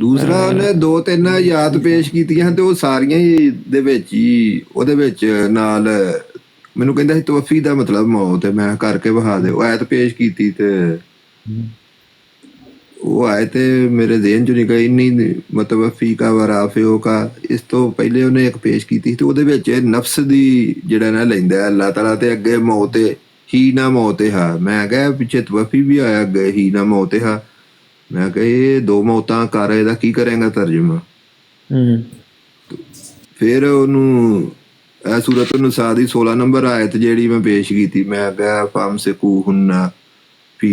ਦੂਸਰਾ ਉਹਨੇ 2-3 ਯਾਦ ਪੇਸ਼ ਕੀਤੀਆਂ ਤੇ ਉਹ ਸਾਰੀਆਂ ਹੀ ਦੇ ਵਿੱਚ ਹੀ ਉਹਦੇ ਵਿੱਚ ਨਾਲ ਮੈਨੂੰ ਕਹਿੰਦਾ ਸੀ ਤਵਫੀ ਦਾ ਮਤਲਬ ਮੌਤ ਹੈ। ਮੈਂ ਕਰਕੇ ਵਹਾ ਦੇ ਉਹ ਆਇਤ ਪੇਸ਼ ਕੀਤੀ ਤੇ ਉਹ ਆਇਤ ਮੇਰੇ ਜ਼ਿਹਨ ਚ ਨਹੀਂ ਗਈ। ਨਹੀਂ ਮਤਵਫੀ ਕਾ ਵਰਾਫਿਓ ਕਾ ਇਸ ਤੋਂ ਪਹਿਲੇ ਉਹਨੇ ਇੱਕ ਪੇਸ਼ ਕੀਤੀ ਤੇ ਉਹਦੇ ਵਿੱਚ ਨਫਸ ਦੀ ਜਿਹੜਾ ਨਾ ਲੈਂਦਾ ਅੱਲਾਹ ਤਾਲਾ ਤੇ ਅੱਗੇ ਮੌਤ ਹੀ ਨਾ ਮੌਤ ਹੈ। ਮੈਂ ਕਿਹਾ ਪਿੱਛੇ ਤਵਫੀ ਵੀ ਆਇਆ ਅੱਗੇ ਹੀ ਨਾ ਮੌਤ ਹੈ। ਮੈਂ ਕਿਹਾ ਇਹ ਦੋ ਮੌਤਾਂ ਕਰ ਇਹਦਾ ਕੀ ਕਰੇਗਾ ਤਰਜਮਾ। ਫਿਰ ਉਹਨੂੰ ਇਹ ਸੂਰਤ ਨਿਸਾ ਦੀ 16 ਨੰਬਰ ਆਇਤ ਜਿਹੜੀ ਮੈਂ ਪੇਸ਼ ਕੀਤੀ। ਮੈਂ ਕਿਹਾ ਫਾਮਸਿਕੂਹੁੰਨਾ ਫੀ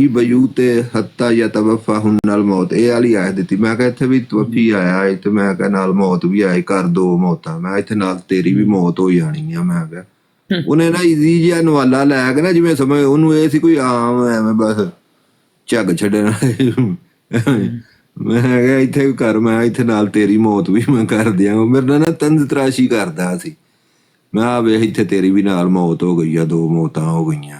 ਬਯੂਤ ਹੱਤਾ ਯਤਵਫਾਹੁੰਨਲ ਮੌਤ। ਇਹ ਵਾਲੀ ਆਇਤ ਦਿੱਤੀ। ਮੈਂ ਕਿਹਾ ਇੱਥੇ ਵੀ ਤਵਫੀ ਆਇਆ ਤੇ ਮੈਂ ਕਿਹਾ ਨਾਲ ਮੌਤ ਵੀ ਆਈ ਕਰ ਦੋ ਮੌਤਾਂ। ਮੈਂ ਇੱਥੇ ਨਾਲ ਤੇਰੀ ਵੀ ਮੌਤ ਹੋ ਜਾਣੀ ਆ। ਮੈਂ ਕਿਹਾ ਉਹਨੇ ਨਾ ਈਜ਼ੀ ਜਿਹਾ ਨਵਾਲਾ ਲੈ ਕੇ ਨਾ ਜਿਵੇਂ ਸਮਝ ਉਹਨੂੰ ਇਹ ਸੀ ਕੋਈ ਆਮ ਐਵੇਂ ਬਸ ਝੱਗ ਛੱਡਣ। ਮੈਂ ਕਿਹਾ ਇੱਥੇ ਕਰ, ਮੈਂ ਇੱਥੇ ਨਾਲ ਤੇਰੀ ਮੌਤ ਵੀ ਮੈਂ ਕਰ ਦਿਆਂ। ਮੇਰੇ ਨਾਲ ਨਾ ਤੰਜ਼ ਤਰਾਸ਼ੀ ਕਰਦਾ ਸੀ। ਮੈਂ ਆ ਵੇਖ ਇੱਥੇ ਤੇਰੀ ਵੀ ਨਾਲ ਮੌਤ ਹੋ ਗਈ ਆ, 2 ਮੌਤਾਂ ਹੋ ਗਈਆਂ।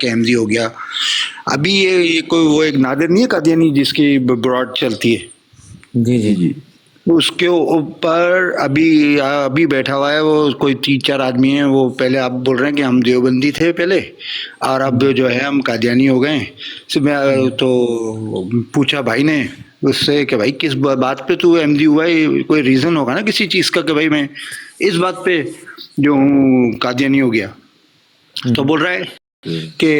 کہ احمدی ہو گیا. ابھی یہ کوئی وہ ایک نادر نہیں ہے قادیانی جس کی براڈ چلتی ہے, جی جی جی اس کے اوپر ابھی بیٹھا ہوا ہے وہ کوئی 3-4 آدمی ہیں. وہ پہلے آپ بول رہے ہیں کہ ہم دیوبندی تھے پہلے اور اب جو ہے ہم قادیانی ہو گئے ہیں. تو پوچھا بھائی نے اس سے کہ بھائی کس بات پہ تو احمدی ہوا ہے, کوئی ریزن ہوگا نا کسی چیز کا کہ بھائی میں اس بات پہ جو ہوں قادیانی ہو گیا. تو بول رہا ہے کہ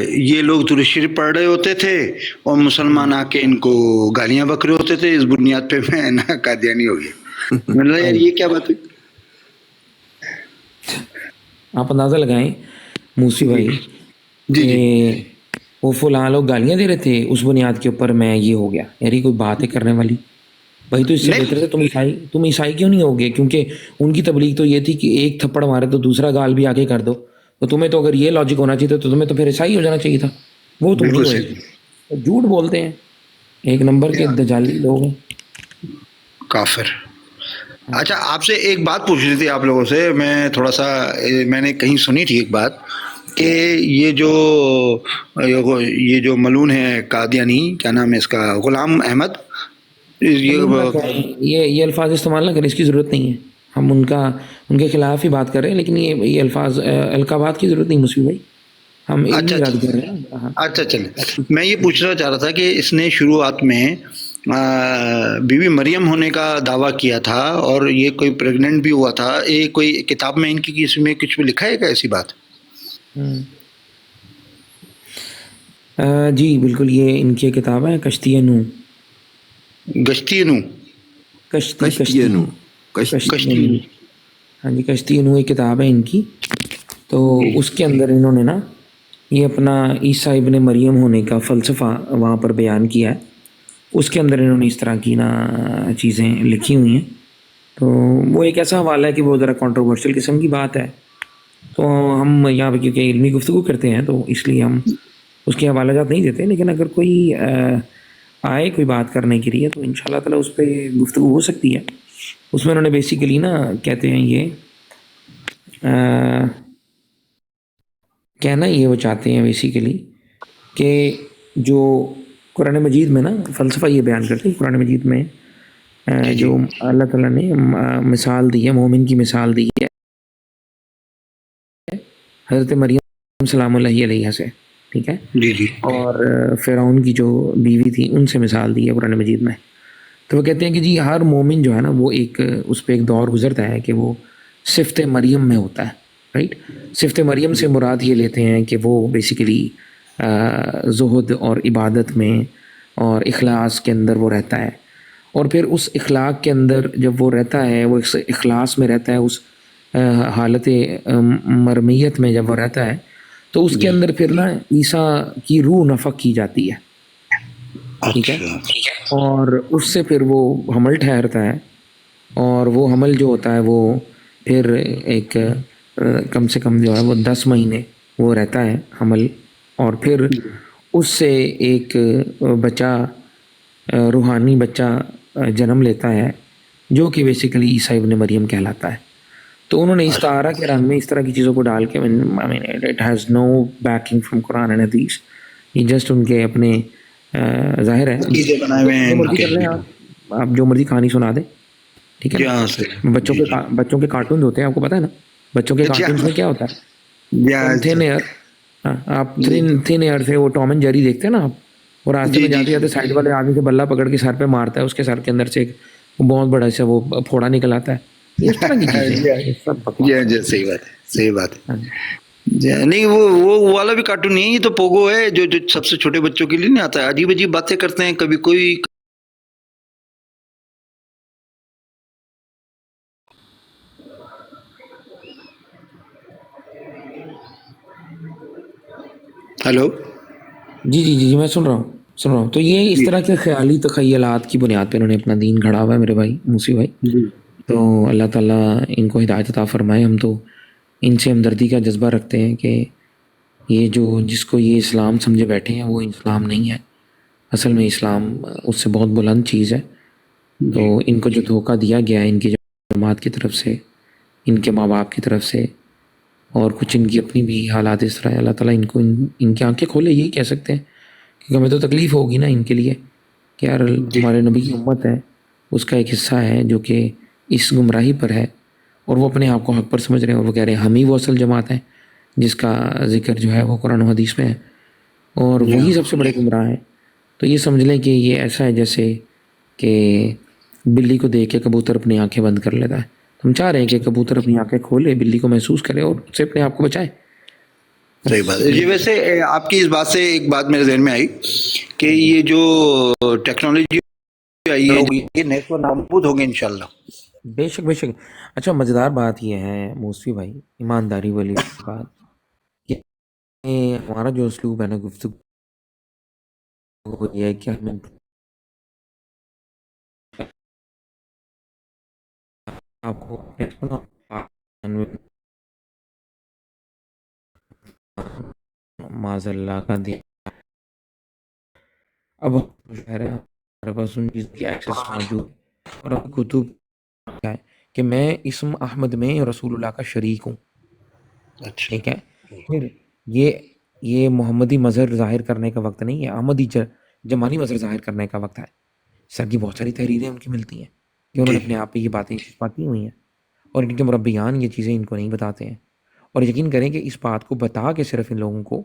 یہ لوگ درود شریف پڑھ رہے ہوتے تھے اور مسلمان آ کے ان کو گالیاں بک رہے ہوتے تھے, اس بنیاد پہ میں نا قادیانی ہو گیا. میں نے یار یہ کیا بات ہے. آپ اندازہ لگائیں موسی بھائی کہ وہ فلاں لوگ گالیاں دے رہے تھے, اس بنیاد کے اوپر میں یہ ہو گیا. یاری کوئی بات ہے کرنے والی بھائی. تو اس سے بہتر ہے تم عیسائی کیوں نہیں ہوگے, کیونکہ ان کی تبلیغ تو یہ تھی کہ ایک تھپڑ مارے تو دوسرا گال بھی آگے کر دو. تو تمہیں تو اگر یہ لاجک ہونا چاہیے تو تمہیں تو پھر عیسائی ہو جانا چاہیے تھا. وہ تم نہیں ہوئے, جھوٹ بولتے ہیں, ایک نمبر کے دجالی لوگ ہیں, کافر. اچھا آپ سے ایک بات پوچھ رہی تھی آپ لوگوں سے, میں تھوڑا سا میں نے کہیں سنی تھی ایک بات کہ یہ جو ملون ہے قادیانی, کیا نام ہے اس کا, غلام احمد, یہ الفاظ استعمال نہ کریں, اس کی ضرورت نہیں ہے. ہم ان کے خلاف ہی بات کر رہے ہیں, لیکن یہ الفاظ القابات کی ضرورت نہیں مسیح بھائی, ہم علمی رد کر رہے ہیں. اچھا چلیں, میں یہ پوچھنا چاہ رہا تھا کہ اس نے شروعات میں بی بی مریم ہونے کا دعویٰ کیا تھا اور یہ کوئی پریگننٹ بھی ہوا تھا. یہ کوئی کتاب میں ان کی کسی میں کچھ بھی لکھا ہے کیا ایسی بات؟ جی بالکل, یہ ان کی کتاب ہے کشتی نو. ہاں جی, کشتی نو ایک کتاب ہے ان کی. تو اس کے اندر انہوں نے نا یہ اپنا عیسیٰ ابن مریم ہونے کا فلسفہ وہاں پر بیان کیا ہے. اس کے اندر انہوں نے اس طرح کی نا چیزیں لکھی ہوئی ہیں. تو وہ ایک ایسا حوالہ ہے کہ وہ ذرا کنٹروورشل قسم کی بات ہے. تو ہم یہاں پہ کیونکہ علمی گفتگو کرتے ہیں تو اس لیے ہم اس کے حوالہ جات نہیں دیتے. لیکن اگر کوئی آئے کوئی بات کرنے کے لیے تو انشاءاللہ تعالیٰ اس پہ گفتگو ہو سکتی ہے. اس میں انہوں نے بیسیکلی نا کہتے ہیں یہ کہنا یہ وہ چاہتے ہیں بیسیکلی کہ جو قرآن مجید میں نا فلسفہ یہ بیان کرتے ہیں, قرآن مجید میں جو اللہ تعالیٰ نے مثال دی ہے, مومن کی مثال دی ہے حضرت مریم سلام اللہ علیہ سے, ٹھیک ہے, اور فرعون کی جو بیوی تھی ان سے مثال دی ہے قرآن مجید میں. تو وہ کہتے ہیں کہ جی ہر مومن جو ہے نا وہ ایک اس پہ ایک دور گزرتا ہے کہ وہ صفت مریم میں ہوتا ہے, رائٹ. صفت مریم سے مراد یہ لیتے ہیں کہ وہ بیسیکلی زہد اور عبادت میں اور اخلاص کے اندر وہ رہتا ہے. اور پھر اس اخلاق کے اندر جب وہ رہتا ہے, وہ اخلاص میں رہتا ہے, اس حالت مرمیت میں جب وہ رہتا ہے تو اس کے اندر پھر نا عیسیٰ کی روح نفخ کی جاتی ہے, ٹھیک ہے. اور اس سے پھر وہ حمل ٹھہرتا ہے, اور وہ حمل جو ہوتا ہے وہ پھر ایک کم سے کم جو ہے وہ 10 مہینے وہ رہتا ہے حمل, اور پھر اس سے ایک بچہ, روحانی بچہ جنم لیتا ہے جو کہ بیسیکلی عیسیٰ ابن مریم کہلاتا ہے. تو انہوں نے استعارہ کے رنگ میں اس طرح کی چیزوں کو ڈال کے it has no backing from Quran and Hadith, یہ جسٹ ان کے اپنے ظاہر ہے آپ جو مرضی کہانی سنا دیں, ٹھیک ہے. بچوں کے کارٹونز ہوتے ہیں, آپ کو پتہ ہے نا بچوں کے کارٹونز میں کیا ہوتا ہے, تھن ایئر, آپ تھن ایئر سے وہ ٹام اینڈ جیری دیکھتے ہیں نا آپ, اور راستے میں جاتے جاتے سائڈ والے آدمی سے بلہ پکڑ کے سر پہ مارتا ہے, اس کے سر کے اندر سے ایک بہت بڑا سا وہ پھوڑا نکل آتا ہے. اس طرح کی چیزیں. صحیح بات ہے. نہیں وہ والا بھی کارٹون نہیں ہے, یہ تو پوگو ہے جو سب سے چھوٹے بچوں کے لیے نہیں آتا ہے. عجیب عجیب باتیں کرتے ہیں کبھی کوئی. ہلو, جی میں سن رہا ہوں. تو یہ اس طرح کے خیالی تخیلات کی بنیاد پہ انہوں نے اپنا دین گھڑا ہوا ہے میرے بھائی موسی بھائی. تو اللہ تعالیٰ ان کو ہدایت عطا فرمائے. ہم تو ان سے ہمدردی کا جذبہ رکھتے ہیں کہ یہ جس کو یہ اسلام سمجھے بیٹھے ہیں وہ اسلام نہیں ہے. اصل میں اسلام اس سے بہت بلند چیز ہے. تو ان کو جو دھوکہ دیا گیا ہے ان کی جماعت کی طرف سے, ان کے ماں باپ کی طرف سے, اور کچھ ان کی اپنی بھی حالات اس طرح ہیں. اللہ تعالیٰ ان کو ان کی آنکھیں کھولے, یہی کہہ سکتے ہیں, کیونکہ ہمیں تو تکلیف ہوگی نا ان کے لیے کہ یار ہمارے نبی کی امت ہے, اس کا ایک حصہ ہے جو کہ اس گمراہی پر ہے, اور وہ اپنے آپ کو حق پر سمجھ رہے ہیں, اور وہ کہہ رہے ہیں ہم ہی وہ اصل جماعت ہے جس کا ذکر جو ہے وہ قرآن و حدیث میں ہے, اور وہی سب سے بڑے گمراہ ہیں. تو یہ سمجھ لیں کہ یہ ایسا ہے جیسے کہ بلی کو دیکھ کے کبوتر اپنی آنکھیں بند کر لیتا ہے. ہم چاہ رہے ہیں کہ کبوتر اپنی آنکھیں کھولے, بلی کو محسوس کرے اور اس سے اپنے آپ کو بچائے. صحیح بات ہے جی. ویسے آپ کی اس بات سے ایک بات میرے ذہن میں آئی کہ یہ جو ٹیکنالوجی آئی ہے یہ نیست و نابود ہوگی انشاءاللہ. بے شک بے شک. اچھا مزیدار بات یہ ہے موسوی بھائی, ایمانداری والی بات, کہ ہمارا جو اسلوب ہے نا گفتگو, وہ یہ ہے کہ ہمیں آپ کو معاذ اللہ کا دیا, اب ہمارے پاس ان چیز کی ایکسیس موجود ہے, اور اب کتب ہے کہ میں اسم احمد میں رسول اللہ کا شریک ہوں. ٹھیک ہے, پھر یہ محمدی مظہر ظاہر کرنے کا وقت نہیں ہے, احمدی جمالی مظہر ظاہر کرنے کا وقت ہے. سر کی بہت ساری تحریریں ان کی ملتی ہیں کہ انہوں نے اپنے آپ پہ یہ باتیں چھپاتی ہوئی ہیں, اور ان کے مربیان یہ چیزیں ان کو نہیں بتاتے ہیں. اور یقین کریں کہ اس بات کو بتا کے صرف ان لوگوں کو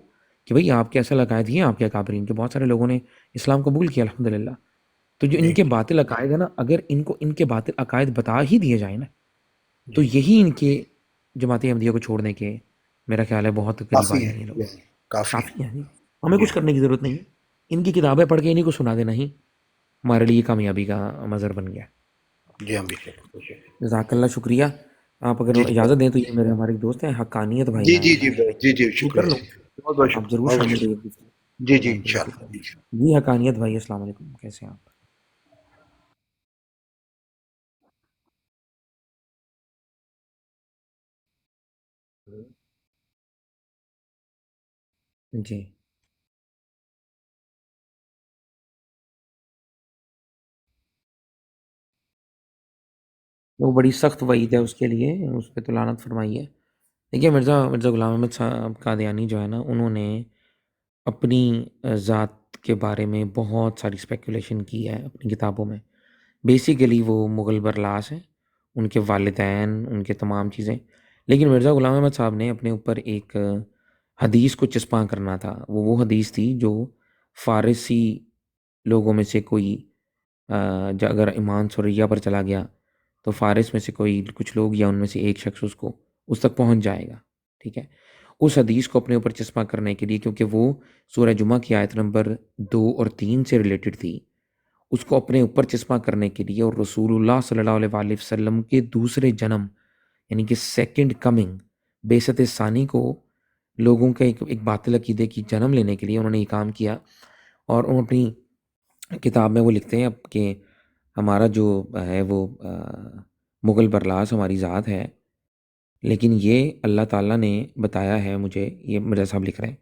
کہ بھئی آپ کے اصل عقائد یہ ہیں آپ کے اکابرین, جو بہت سارے لوگوں نے اسلام قبول کیا الحمدللہ. تو جو ان کے باطل عقائد ہیں نا, اگر ان کو ان کے باطل عقائد بتا ہی دیے جائیں نا, تو یہی ان کے جماعت احمدیہ کو چھوڑنے کے میرا خیال ہے بہت قریب آ جائیں گے لوگ. کافی ہیں, ہمیں کچھ کرنے کی ضرورت نہیں ہے, ان کی کتابیں پڑھ کے انہیں کو سنا دینا ہی ہمارے لیے کامیابی کا مظہر بن گیا. جی ہم بھی جزاک اللہ, شکریہ. آپ اگر اجازت دیں تو یہ میرے ہمارے ایک دوست ہیں حقانیت بھائی, جی جی جی جی جی شروع کر شکریہ لوں, بہت بہت آپ ضرور شکریہ. شامل رہیے. جی جی انشاءاللہ. جی حقانیت بھائی, السلام علیکم, کیسے ہیں آپ؟ جی وہ بڑی سخت وعید ہے اس کے لیے, اس پہ تو لعنت فرمائی ہے. دیکھیے مرزا غلام احمد صاحب قادیانی جو ہے نا, انہوں نے اپنی ذات کے بارے میں بہت ساری اسپیکولیشن کی ہے اپنی کتابوں میں. بیسیکلی وہ مغل برلاس ہیں, ان کے والدین, ان کے تمام چیزیں. لیکن مرزا غلام احمد صاحب نے اپنے اوپر ایک حدیث کو چسپاں کرنا تھا. وہ حدیث تھی جو فارسی لوگوں میں سے کوئی اگر ایمان سریہ پر چلا گیا تو فارس میں سے کوئی کچھ لوگ یا ان میں سے ایک شخص اس تک پہنچ جائے گا. ٹھیک ہے, اس حدیث کو اپنے اوپر چسپاں کرنے کے لیے, کیونکہ وہ سورہ جمعہ کی آیت نمبر 2 اور 3 سے ریلیٹڈ تھی, اس کو اپنے اوپر چسپاں کرنے کے لیے, اور رسول اللہ صلی اللہ علیہ وآلہ وسلم کے دوسرے جنم یعنی کہ سیکنڈ کمنگ, بعثت ثانی کو لوگوں کے ایک باطل عقیدے کی جنم لینے کے لیے انہوں نے یہ کام کیا. اور انہوں اپنی کتاب میں وہ لکھتے ہیں اب کہ ہمارا جو ہے وہ مغل برلاس ہماری ذات ہے, لیکن یہ اللہ تعالیٰ نے بتایا ہے مجھے, یہ مرزا صاحب لکھ رہے ہیں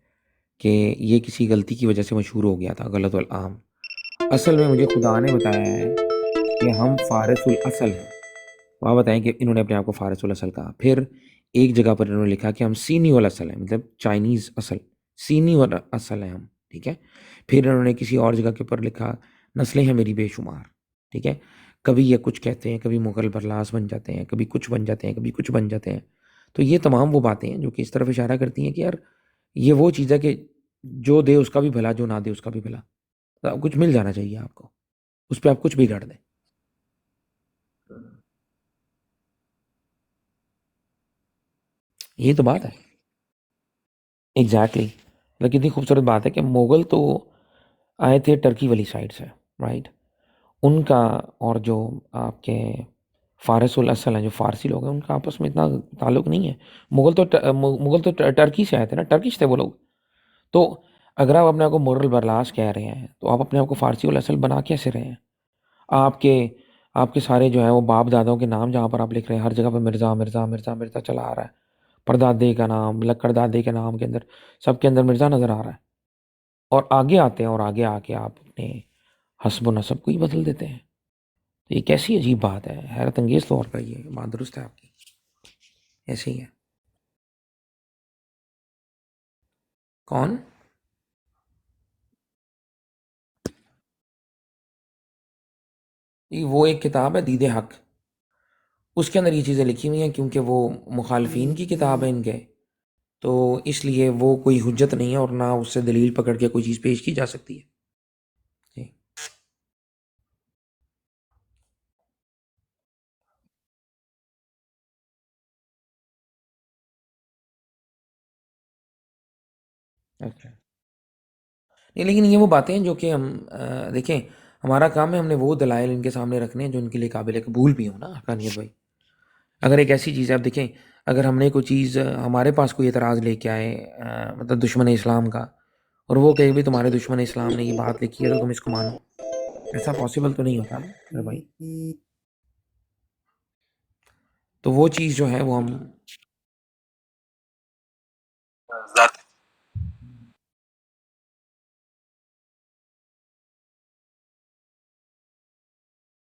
کہ یہ کسی غلطی کی وجہ سے مشہور ہو گیا تھا, غلط العام. اصل میں مجھے خدا نے بتایا ہے کہ ہم فارس الاصل ہیں. وہاں بتائیں کہ انہوں نے اپنے آپ کو فارس الاصل کہا. پھر ایک جگہ پر انہوں نے لکھا کہ ہم سینی والاصل ہیں, مطلب چائنیز اصل, سینی والا اصل ہیں ہم. ٹھیک ہے, پھر انہوں نے کسی اور جگہ کے پر لکھا نسلیں ہیں میری بے شمار. ٹھیک ہے, کبھی یہ کچھ کہتے ہیں, کبھی مغل برلاس بن جاتے ہیں, کبھی کچھ بن جاتے ہیں, کبھی کچھ بن جاتے ہیں. تو یہ تمام وہ باتیں ہیں جو کہ اس طرف اشارہ کرتی ہیں کہ یار یہ وہ چیز ہے کہ جو دے اس کا بھی بھلا, جو نہ دے اس کا بھی بھلا. تو کچھ مل جانا چاہیے آپ کو, اس پہ آپ کچھ بھی گاڑ دیں. یہ تو بات ہے ایگزیکٹلی. لیکن اتنی خوبصورت بات ہے کہ مغل تو آئے تھے ٹرکی والی سائڈ سے, رائٹ, ان کا اور جو آپ کے فارس الاصل ہیں, جو فارسی لوگ ہیں, ان کا آپس میں اتنا تعلق نہیں ہے. مغل تو ٹرکی سے آئے تھے نا, ٹرکش تھے وہ لوگ. تو اگر آپ اپنے آپ کو مغل برلاس کہہ رہے ہیں تو آپ اپنے آپ کو فارسی الاصل بنا کیسے رہے ہیں؟ آپ کے سارے جو ہیں وہ باپ داداؤں کے نام جہاں پر آپ لکھ رہے ہیں, ہر جگہ پہ مرزا مرزا مرزا مرزا چلا آ رہا ہے. پردادے کا نام, لکڑ دادے کے نام کے اندر سب کے اندر مرزا نظر آ رہا ہے. اور آگے آتے ہیں اور آگے آ کے آپ اپنے حسب و نسب کو ہی بدل دیتے ہیں. تو یہ کیسی عجیب بات ہے, حیرت انگیز طور پر. یہ بات درست ہے آپ کی, ایسے ہی ہے. کون؟ وہ ایک کتاب ہے دید حق، اس کے اندر یہ چیزیں لکھی ہوئی ہیں، کیونکہ وہ مخالفین کی کتاب ہے ان کے، تو اس لیے وہ کوئی حجت نہیں ہے اور نہ اس سے دلیل پکڑ کے کوئی چیز پیش کی جا سکتی ہے. جی. اچھا نہیں، لیکن یہ وہ باتیں ہیں جو کہ ہم دیکھیں ہمارا کام ہے، ہم نے وہ دلائل ان کے سامنے رکھنے ہیں جو ان کے لیے قابل قبول بھی ہوں نا حقانیت بھائی. اگر ایک ایسی چیز ہے، آپ دیکھیں اگر ہم نے کوئی چیز ہمارے پاس کوئی اعتراض لے کے آئے مطلب دشمن اسلام کا، اور وہ کہے بھی تمہارے دشمن اسلام نے یہ بات لکھی ہے تو تم اس کو مانو، ایسا پاسبل تو نہیں ہوتا نا میرے بھائی. تو وہ چیز جو ہے وہ ہم